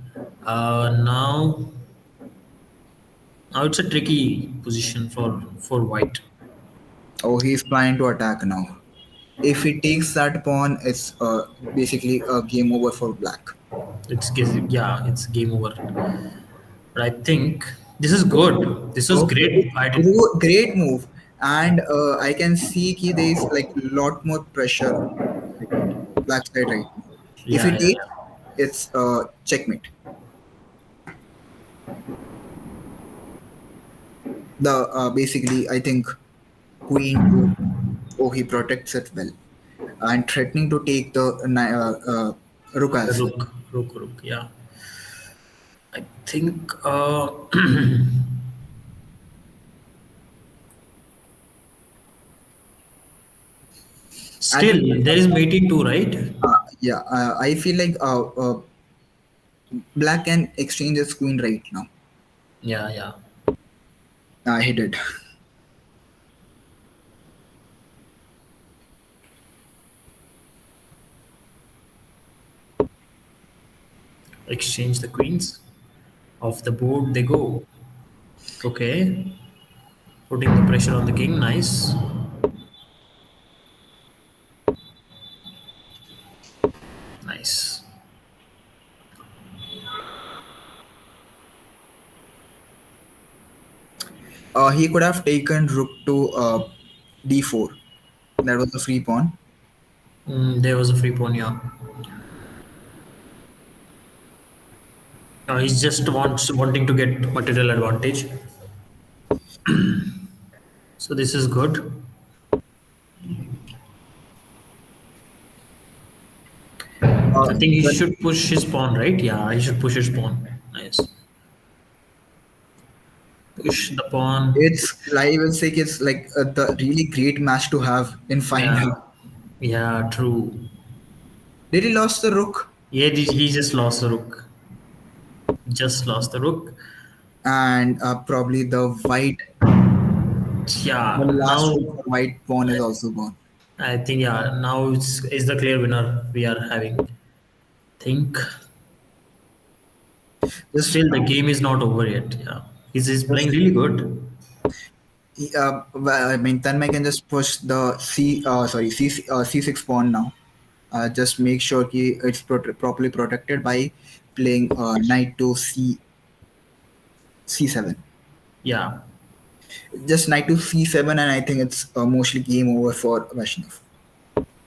Now it's a tricky position for white. Oh, he's planning to attack now. If he takes that pawn, it's basically a game over for black. Yeah, it's game over, but I think this is good. This was Okay, great. I did. great move, and I can see ki there is like a lot more pressure on like, black side right now. If Yeah, he yeah, takes, yeah. it's checkmate. The basically, I think queen to, oh, he protects it well, and threatening to take the rook The as well. rook, yeah. I think At the still there is mating too, right? yeah, I feel like black can exchange his queen right now. Yeah, yeah. He did. Exchange the queens. Off the board they go. Okay. Putting the pressure on the king. Nice. Nice. He could have taken rook to d4. That was a free pawn. There was a free pawn, yeah. He's just wanting to get material advantage. So this is good. I think he But should push his pawn, right? Yeah, he should push his pawn. Nice. Push the pawn. it's I will say it's like the really great match to have in Yeah. final. Yeah, true. Did he lost the rook? Yeah, he just lost the rook. Just lost the rook. and probably the Yeah, last now rook for white pawn is also gone. I think yeah, now it's is the clear winner we are having. Think Just still the game is not over yet. Yeah, he's playing just really good. I mean, Tanmay can just push the C6 pawn now. Just make sure it's properly protected by playing knight to C7. Yeah, Just knight to C7, and I think it's mostly game over for Vaishnav.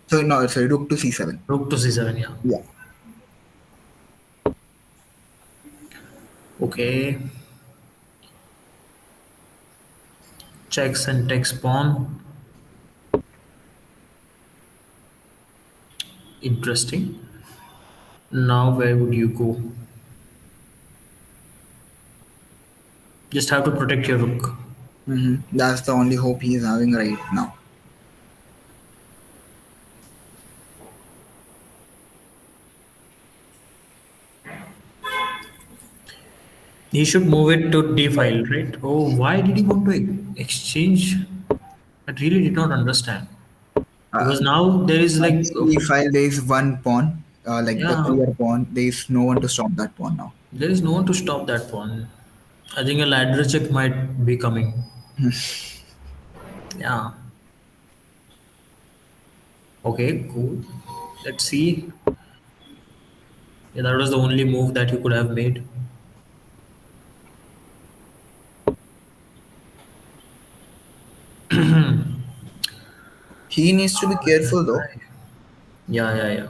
So no, sorry, rook to C7. rook to c7. Yeah. Yeah. Okay, checks and takes pawn. Interesting. Now where would you go? Just have to protect your rook. That's the only hope he is having right now. He should move it to d file, right? Oh, why did he want to exchange? I really did not understand. Uh, Because now there is like, Honestly, if I there is one pawn, like the yeah, clear pawn, there is no one to stop that pawn now. there is no one to stop that pawn. I think a ladder check might be coming. Yeah. Okay, cool. Let's see. Yeah, that was the only move that you could have made. He needs to be careful though. Yeah, yeah,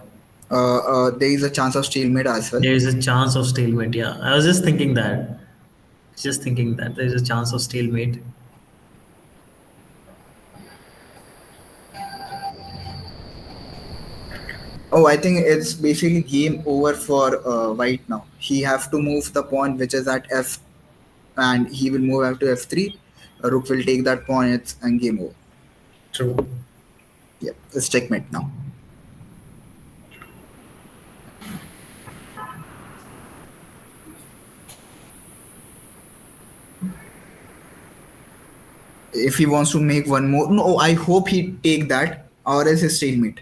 yeah. There is a chance of stalemate as well. There is a chance of stalemate. Yeah, I was just thinking that. Just thinking that there is a chance of stalemate. Oh, I think it's basically game over for white now. He have to move the pawn which is at f, and he will move up to f3. Rook will take that pawn. It's and game over. True. Yep, it's checkmate now. If he wants to make one more, no, I hope he take that or else it's stalemate.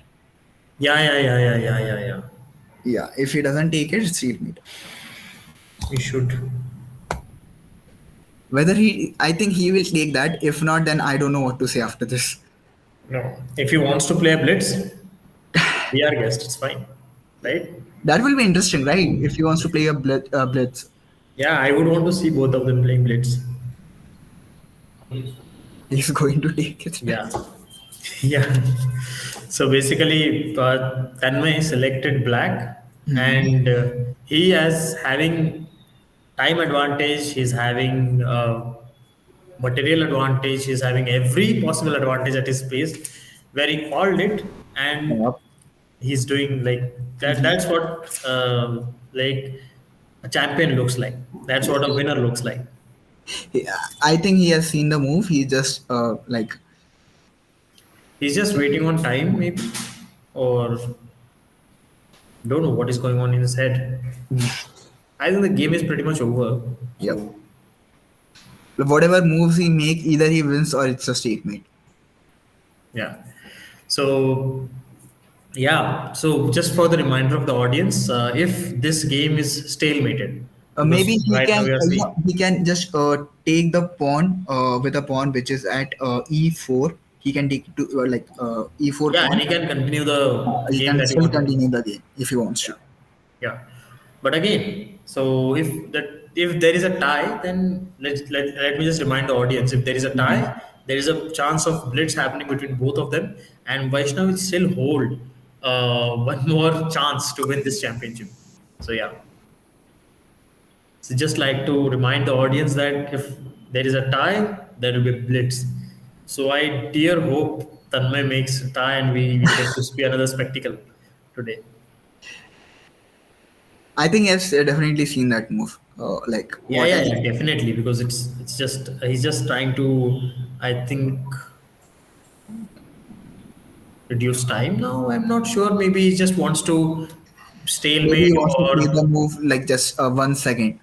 Yeah, yeah, yeah, yeah, yeah, yeah, yeah. Yeah, if he doesn't take it, it's stalemate. We should. Whether I think he will take that. If not, then I don't know what to say after this. No. If he wants to play a blitz, we are guest. It's fine. Right? That will be interesting, right? If he wants to play a blitz, Yeah, I would want to see both of them playing blitz. he's going to take it. Yeah. Yeah. So basically, Tanmay selected black, and he is having time advantage. He's having material advantage. He's having every possible advantage at his pace, where he called it, and Yep. he's doing like that. That's what like a champion looks like. That's what a winner looks like. I think he has seen the move. He just like He's just waiting on time, maybe, or don't know what is going on in his head. I think the game is pretty much over. yep. So Whatever moves he make, either he wins or it's a stalemate. yeah. So yeah. So just for the reminder of the audience, if this game is stalemated, Maybe because right now we are seeing. he can just take the pawn with a pawn which is at e4. He can take it to e4 Yeah, and pawn. he can continue the He game can that he still wanted to. continue the game if he wants Yeah, to. yeah. But again, so if there is a tie, then let me just remind the audience: if there is a Mhm. tie, there is a chance of blitz happening between both of them, and Vaishnav will still hold one more chance to win this championship. So yeah, so just like to remind the audience that if there is a tie, there will be blitz. So I dear hope Tanmay makes a tie and we get to see another spectacle today. I think yes, definitely seen that move. Like Yeah, what yeah, I yeah, definitely. Because it's just he's just trying to, I think, reduce time now. I'm not sure. Maybe he just wants to maybe he stalemate wants to play or the move like just 1 second.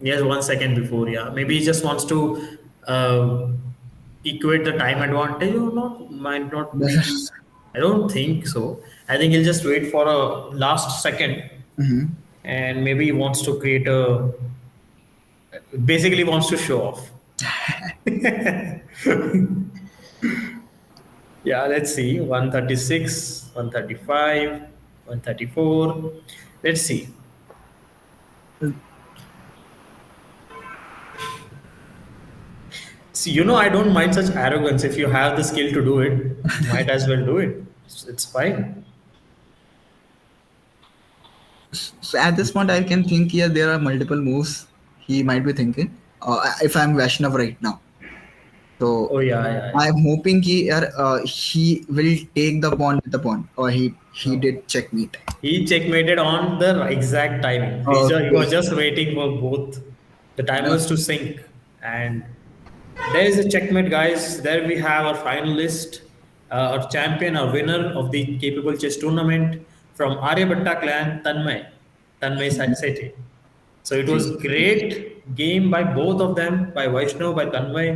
Yes, 1 second before. Yeah, maybe he just wants to uh, equate the time advantage or not. Might not be. I don't think so. I think he'll just wait for a last second, Mhm. and maybe he wants to create a. Basically, wants to show off. Yeah, let's see. 136, 135, 134. Let's see. See, I don't mind such arrogance. If you have the skill to do it, might as well do it. It's fine. So at this point, I can think here there are multiple moves he might be thinking. If I'm Vaishnav right now, so Oh yeah, yeah, yeah. I'm hoping he will take the pawn with the pawn, or he did checkmate. He checkmated on the exact timing. He Okay. was just waiting for both the Uh, timers to sync. And there is a checkmate, guys. There we have our finalist, our champion, our winner of the Capable Chess tournament from Aryabhatta clan, Tanmay Seti. So it was Great. great game by both of them, by Vaishnav, by Tanmay.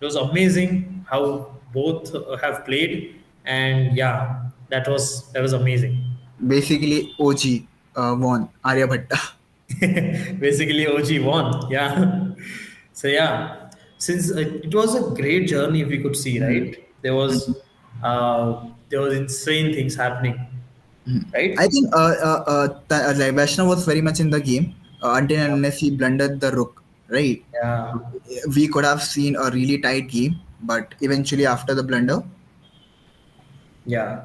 It was amazing how both have played, and yeah, that was amazing. Basically, OG won Aryabhatta. Basically, OG won. Yeah. So yeah, since it was a great journey, if we could see, right? There was insane things happening, I right? think like Vaishnav was very much in the game until and unless he blundered the rook, right? Yeah, We could have seen a really tight game, but eventually after the blunder, yeah.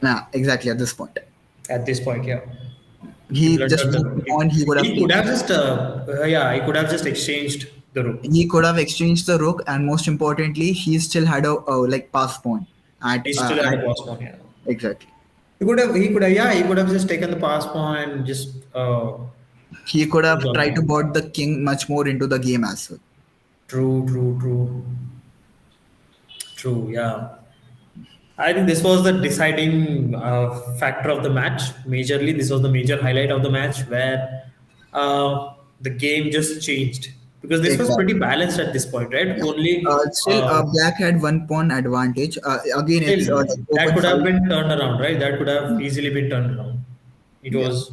nah, exactly at this point, At this point, yeah. He he just blundered the moved rook. on. He could have He could taken. have just, yeah, he could have just exchanged the rook. He could have exchanged the rook, and most importantly, he still had a like pass pawn He still had at a pass pawn. Yeah, exactly. yeah, he could have just taken the pass pawn and just He could moved have tried to on. brought the king much more into the game as well. True, true, true, true. Yeah, I think this was the deciding factor of the match. Majorly, this was the major highlight of the match where the game just changed because this was pretty Exactly. balanced at this point, right? Yeah. Only Still, Black had one pawn advantage. Again, it's still, like that open could have fight. been turned around, right? That could have easily been turned around. It Yeah. was,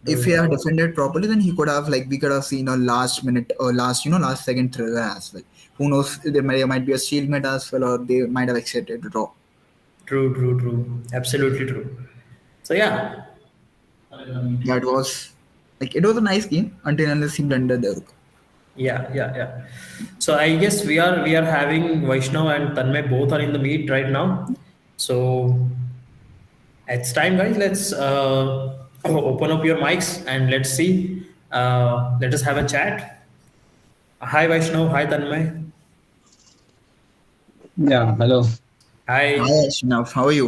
it If was he had defended properly, then he could have like we could have seen a last minute or last second thriller as well. Who knows? There might be a stalemate as well, or they might have accepted a draw. true, true, true. Absolutely true. So yeah, Yeah, it was a nice game until unless he blundered the rook. yeah, yeah, yeah. So I guess we are having Vaishnav and Tanmay both are in the meet right now. So it's time, guys. Let's open up your mics and let's see. Let us have a chat. Hi Vaishnav. Hi Tanmay. Yeah, hello. Hi, Hi. Ashnav. How are you?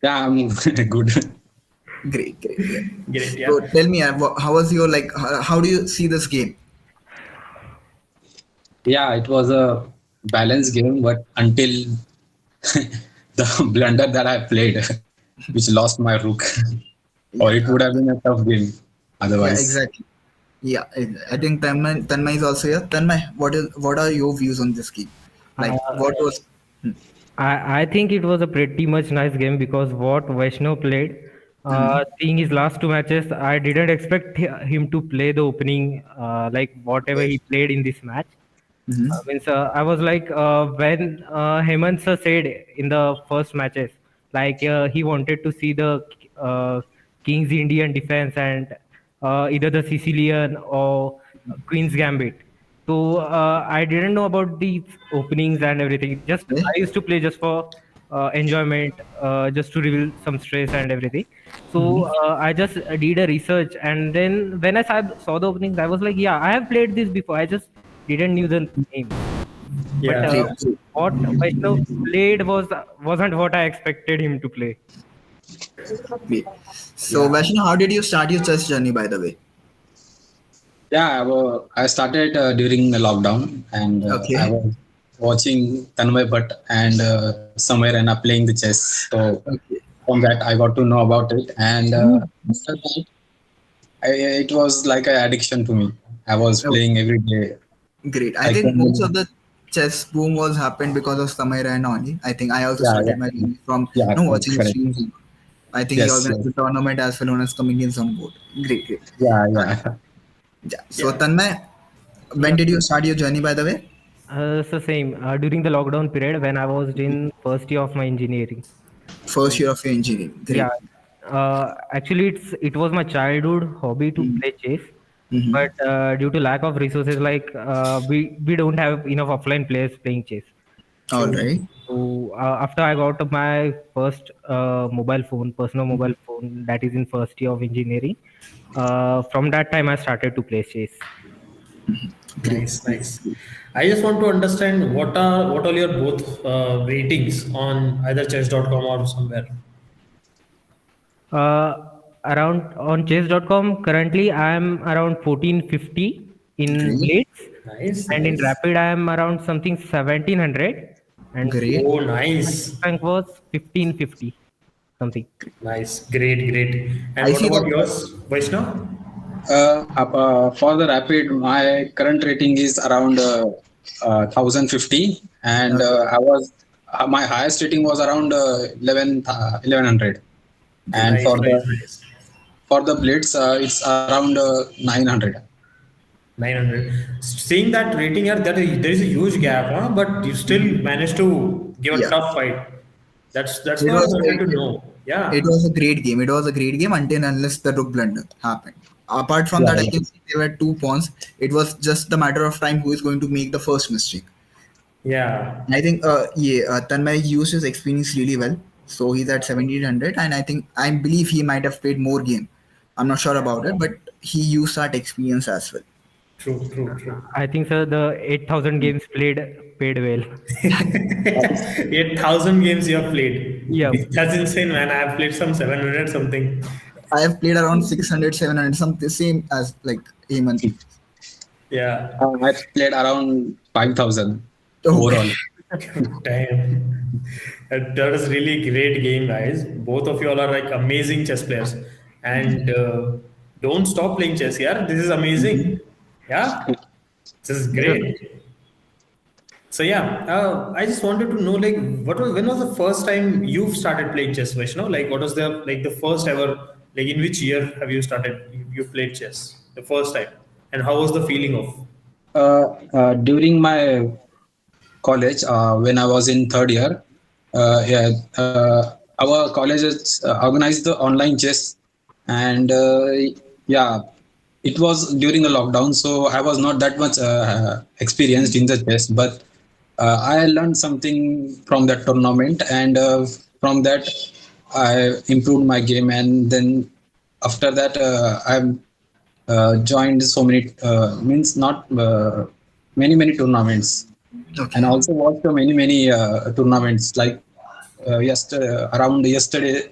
Yeah, I'm good. Great, great. Yeah. Great. So Yeah. tell me, how was your like? How do you see this game? Yeah, it was a balanced game, but until the blunder that I played, which lost my rook, or it Yeah, would have been a tough game yeah, otherwise. exactly. Yeah, I think Tanmay is also here. Tanmay, what are your views on this game? Like, Uh, what was? Hmm, I think it was a pretty much nice game because what Vaishnav played, hmm, seeing his last two matches, I didn't expect him to play the opening like whatever okay. he played in this match. Hmm. Means I was like when Hemant sir said in the first matches, like he wanted to see the King's Indian defense and either the Sicilian or Queen's Gambit. So I didn't know about these openings and everything. Just Okay. I used to play just for enjoyment, just to reveal some stress and everything. So I just did a research, and then when I saw the openings, I was like, yeah, I have played this before. I just didn't knew the names. But Yeah. Great, great, what Vaishnav played wasn't what I expected him to play. great. So, Yeah. Vaishnav, how did you start your chess journey, by the way? Yeah, I started during the lockdown, and I Okay. was watching Tanmay Bhatt and somewhere and playing the chess. So Okay. from that, I got to know about it, and after that, it was like an addiction to me. I was Oh, playing every day. great. I I think most of can, the chess boom was happened because of Samir and only. I think I also yeah, started my yeah, journey from yeah, correct, watching correct. streams. I think he Yes, organized yes, the tournament as well as comedians on board. Great, great. yeah, Uh, yeah. yeah. So Yeah, Tanmay, when Yeah. did you start your journey, by the way? So same during the lockdown period when I was in first year of my engineering. First So year of your engineering. yeah, Great. actually it was my childhood hobby to Mm-hmm. play chess, Mm-hmm. but due to lack of resources, like we don't have enough offline players playing chess. All So, right. after I got my first mobile phone, personal Mm-hmm. mobile phone, that is in first year of engineering. From that time, I started to play chess. Great. nice, Great. nice. Great. I just want to understand what are your both ratings on either chess.com or somewhere. Uh, Around on chess.com, currently I am around 1450 in Great. blades, Nice, and in nice. rapid I am around something 1700, and Great. Oh, my nice, rank was 1550 something. nice, great, great. And I what see about that. yours, Vaishnav? For the rapid, my current rating is around 1050, and Okay. I was my highest rating was around 1100, and Great. Nice, for nice, the nice. blitz, it's around 900. 900. Seeing that rating here, there is a huge gap, huh? But you still Mhm. managed to give a Yeah. tough fight. That's It what I was wanted it, to it, know. it Yeah, was a great game. It was a great game until and unless the rook blunder happened. Apart from Yeah, that, I yeah. can see there were two pawns. It was just the matter of time who is going to make the first mistake. yeah. I think Tanmay used his experience really well. So he's at 1700, and I believe he might have played more game. I'm not sure about it, but he used that experience as well. True, true, true. I think so. The 8,000 games played paid well. 8,000 games you have played. Yep. That's insane, man. I have played some 700 something. I have played around 600, 700, something same as like Heyman. Yeah. I played around 5,000 Oh, overall. Damn. That was really great game, guys. Both of you all are like amazing chess players. And don't stop playing chess, yeah? This is amazing. Yeah? This is So, great. So yeah, I just wanted to know like when was the first time you started playing chess, Vaishnav? Like what was the first ever like in which year have you started you played chess the first time, and how was the feeling of? During my college, when I was in third year, yeah, our colleges organized the online chess, and yeah, it was during the lockdown, so I was not that much experienced in the chess, but I learned something from that tournament, and from that I improved my game, and then after that I've joined so many means not many tournaments, and okay. also watched many tournaments like yesterday around yesterday,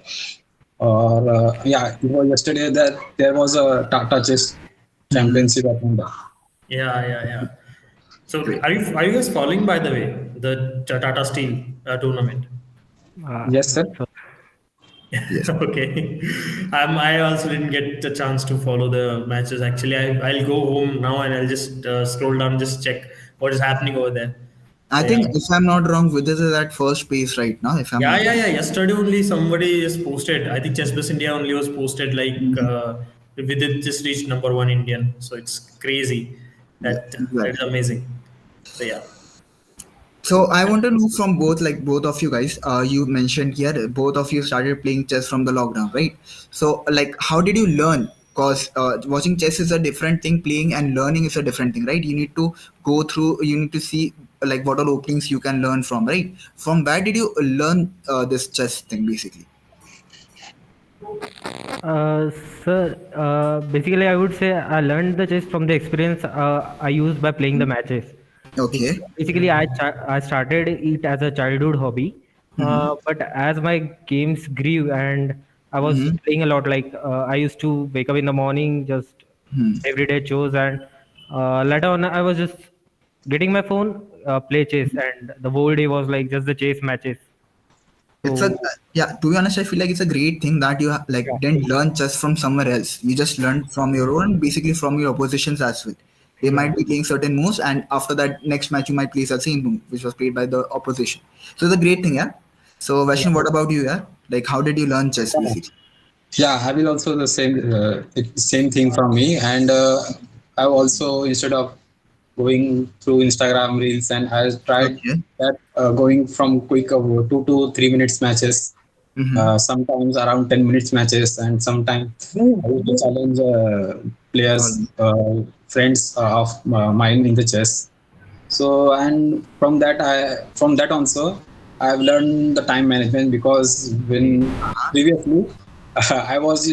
or yeah, it was yesterday that there was a Tata Chess Hmm. Championship happened. Yeah, yeah, yeah. So Great. are you guys following by the way the Tata Steel tournament? Yes, sir. so Yes. Okay. I also didn't get the chance to follow the matches. Actually, I'll go home now and I'll just scroll down, just check what is happening over there. I So yeah, think if I'm not wrong, Vidit is at first place right now. If I'm yeah, not yeah, wrong. yeah. Yesterday only somebody just posted. I think Chess India only was posted like Mhm. with it just reached number one Indian. So it's crazy. Yeah, That is exactly. amazing. So yeah. So I want to know from both, like both of you guys. You mentioned here both of you started playing chess from the lockdown, right? So like, how did you learn? Because watching chess is a different thing, playing and learning is a different thing, right? You need to go through. You need to see like what all openings you can learn from, right? From where did you learn this chess thing, basically? Uh, Sir, basically, I would say I learned the chess from the experience I used by playing the matches. Okay. Basically, I started it as a childhood hobby, Mm-hmm. but as my games grew and I was Mm-hmm. playing a lot, like I used to wake up in the morning, just Hmm. everyday chores, and later on I was just getting my phone, play chess, and the whole day was like just the chess matches. It's a, So yeah, to be honest, I feel like it's a great thing that you like yeah, didn't learn chess from somewhere else. You just learned from your own, basically from your oppositions as well. They yeah. might be playing certain moves, and after that next match you might play the same move which was played by the opposition. So it's a great thing, yeah. So Yeah. Vaishnav, what about you, yeah? Like how did you learn chess basically? Yeah, I will also the same thing from me, and I've also instead of going through Instagram reels, and I tried Okay. that going from quick 2 to 3 minutes matches, Mm-hmm. sometimes around 10 minutes matches, and sometimes I used to challenge players, All. friends of mine in the chess. So and from that also I've learned the time management, because when previously I was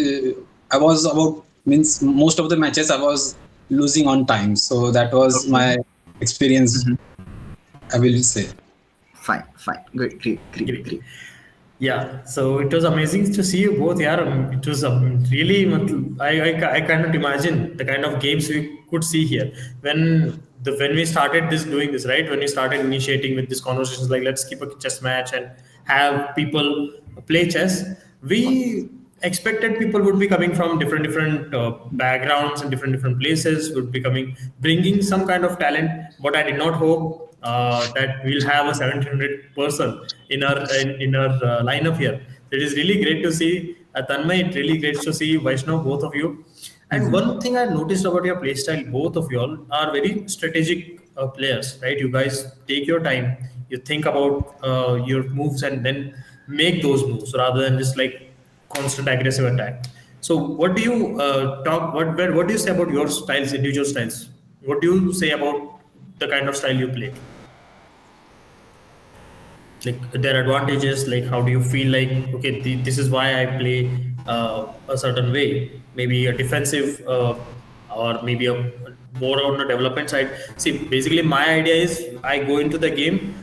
I was about means most of the matches I was losing on time. So that was Okay. my experience, Mm-hmm. I will say. Fine, fine, great, great, great, Great. great. Yeah, so it was amazing to see you both. Yeah, it was really. I cannot imagine the kind of games we could see here when we started this doing this, right. When we started initiating with these conversations, like let's keep a chess match and have people play chess. We expected people would be coming from different backgrounds and different places, would be coming bringing some kind of talent, but I did not hope that we'll have a 1700 person in our lineup here. So it is really great to see Tanmay. It really great to see Vaishnav, both of you. And one thing I noticed about your playstyle, both of you all are very strategic players, right? You guys take your time, you think about your moves, and then make those moves rather than just like constant aggressive attack. So, what do you what do you say about your styles, individual styles? What do you say about the kind of style you play? Like their advantages, like how do you feel like, okay, this is why I play a certain way, maybe a defensive or maybe a more on the development side. See, basically my idea is I go into the game,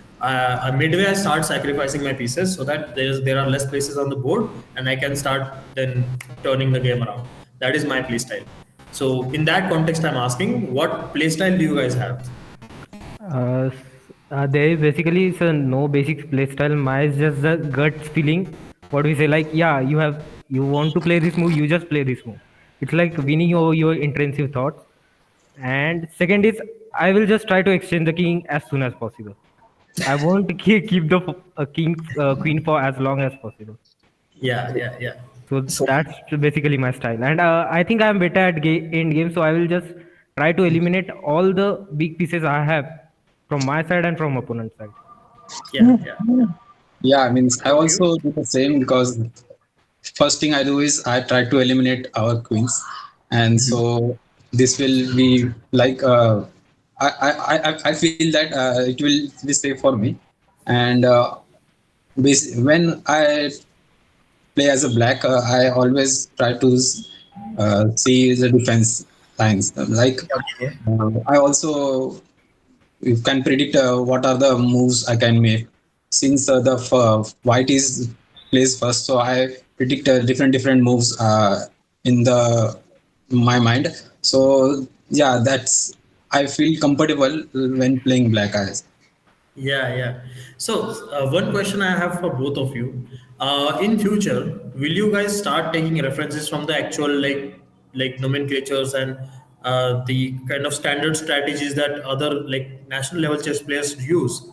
midway I start sacrificing my pieces so that there are less places on the board and I can start then turning the game around. That is my play style. So in that context I'm asking, what play style do you guys have? There is basically it's a no basic play style. Mine is just the gut feeling. What we say, like, yeah, you want to play this move, you just play this move. It's like winning over your intrinsic thoughts. And second is, I will just try to exchange the king as soon as possible. I won't keep the king queen for as long as possible. Yeah, yeah, yeah. So So that's basically my style. And I think I'm better at end game, so I will just try to eliminate all the big pieces I have from my side and from opponent's side. Yeah, yeah, yeah. Yeah, I mean, I About you? also do the same, because first thing I do is I try to eliminate our queens, and so this will be like I feel that it will be safe for me, and when I play as a black, I always try to see the defense lines. Like okay. I also you can predict what are the moves I can make. Since the white is plays first, so I predict different moves in the my mind. So yeah, that's I feel comfortable when playing black eyes. Yeah, yeah. So, one question I have for both of you. In future, will you guys start taking references from the actual like nomenclatures and the kind of standard strategies that other like national level chess players use?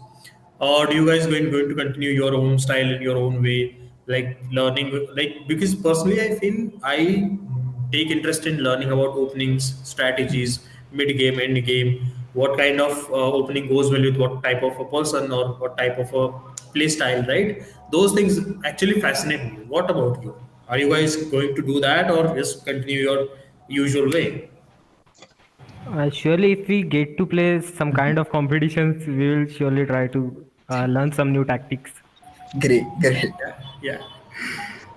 Or do you guys going to continue your own style in your own way, like learning like, because personally I feel I take interest in learning about openings, strategies, mid game, end game, what kind of opening goes well with what type of a person or what type of a play style, right? Those things actually fascinate me. What about you? Are you guys going to do that or just continue your usual way? Surely, if we get to play some kind of competitions, we will surely try to learn some new tactics. Great, great. Yeah, yeah,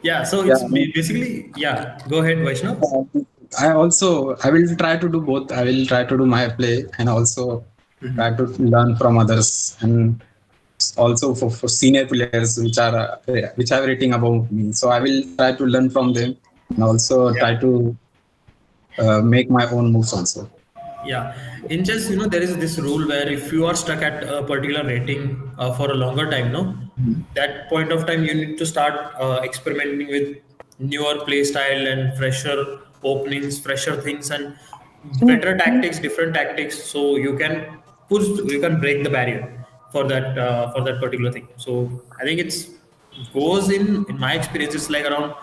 yeah. So Yeah, it's basically, yeah, go ahead, Vaishnav. I will try to do both. I will try to do my play and also try to learn from others, and also for senior players which are rating above me. So I will try to learn from them, and also Yeah. try to make my own moves also. Yeah, in chess, there is this rule where if you are stuck at a particular rating for a longer time, no, That point of time you need to start experimenting with newer play style and fresher openings, fresher things, and better tactics, different tactics, so you can push, you can break the barrier for that particular thing. So I think it's goes in my experience, it's like around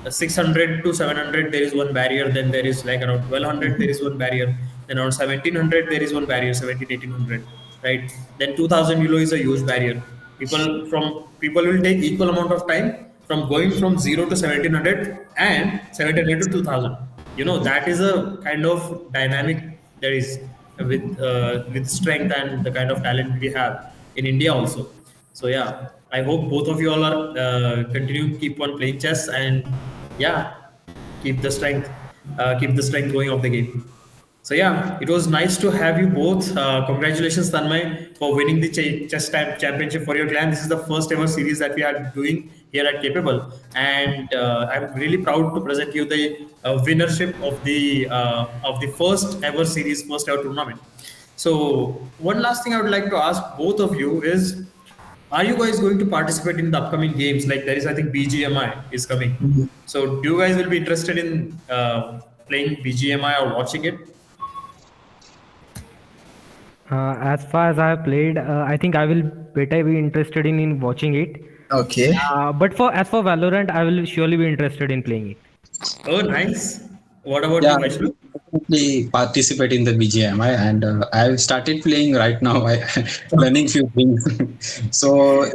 600 to 700 there is one barrier, then there is like around 1200 there is one barrier, then around 1700 there is one barrier, 17 1800, right? Then 2000 euro is a huge barrier. People will take equal amount of time from going from 0 to 1700 and 1700 to 2000. That is a kind of dynamic there is with strength and the kind of talent we have in India also. So yeah, I hope both of you all are continue keep on playing chess, and yeah, keep the strength keep the strength going of the game. So yeah, it was nice to have you both. Congratulations, Tanmay, for winning the championship for your clan. This is the first ever series that we are doing here at Capable, and I'm really proud to present you the winnership of the first ever series, first ever tournament. So one last thing I would like to ask both of you is, are you guys going to participate in the upcoming games? Like there is, I think BGMI is coming. So do you guys will be interested in playing BGMI or watching it? As far as I have played, I think I will better be interested in watching it. Okay. But for as for Valorant, I will surely be interested in playing it. Oh, nice. What about you, Yeah, I Vaishnav? will definitely participate in the BGMI, and I've started playing right now. I learning few things. So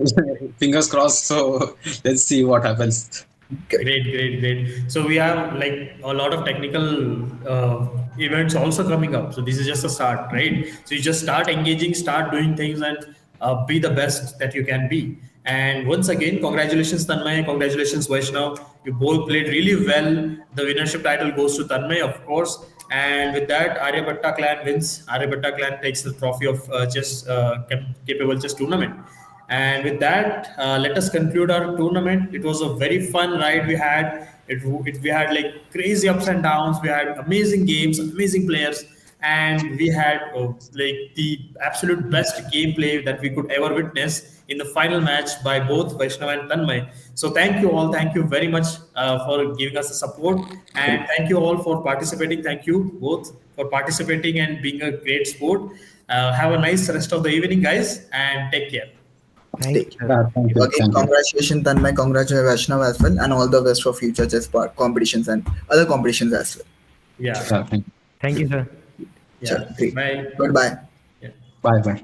fingers crossed. So let's see what happens. Good. Great, great, great. So we have like a lot of technical events also coming up. So this is just a start, right? So you just start engaging, start doing things, and be the best that you can be. And once again, congratulations, Tanmay. Congratulations, Vaishnav. You both played really well. The winnership title goes to Tanmay, of course. And with that, Aryabhatta clan wins. Aryabhatta clan takes the trophy of Capable Chess tournament. And with that, let us conclude our tournament. It was a very fun ride we had. We had like crazy ups and downs. We had amazing games, amazing players, and we had like the absolute best gameplay that we could ever witness in the final match by both Vaishnav and Tanmay. So thank you all. Thank you very much for giving us the support, and thank you all for participating. Thank you both for participating and being a great sport. Have a nice rest of the evening, guys, and take care. Thanks. Yeah, thank you. Again, Thank you. congratulations, Tanmay, congratulations, Vaishnav as well, and all the best for future chess competitions and other competitions as well. Yeah. Yeah, thank you. Thank you, sir. Yeah. Great. Bye. Goodbye. Yeah. Bye bye.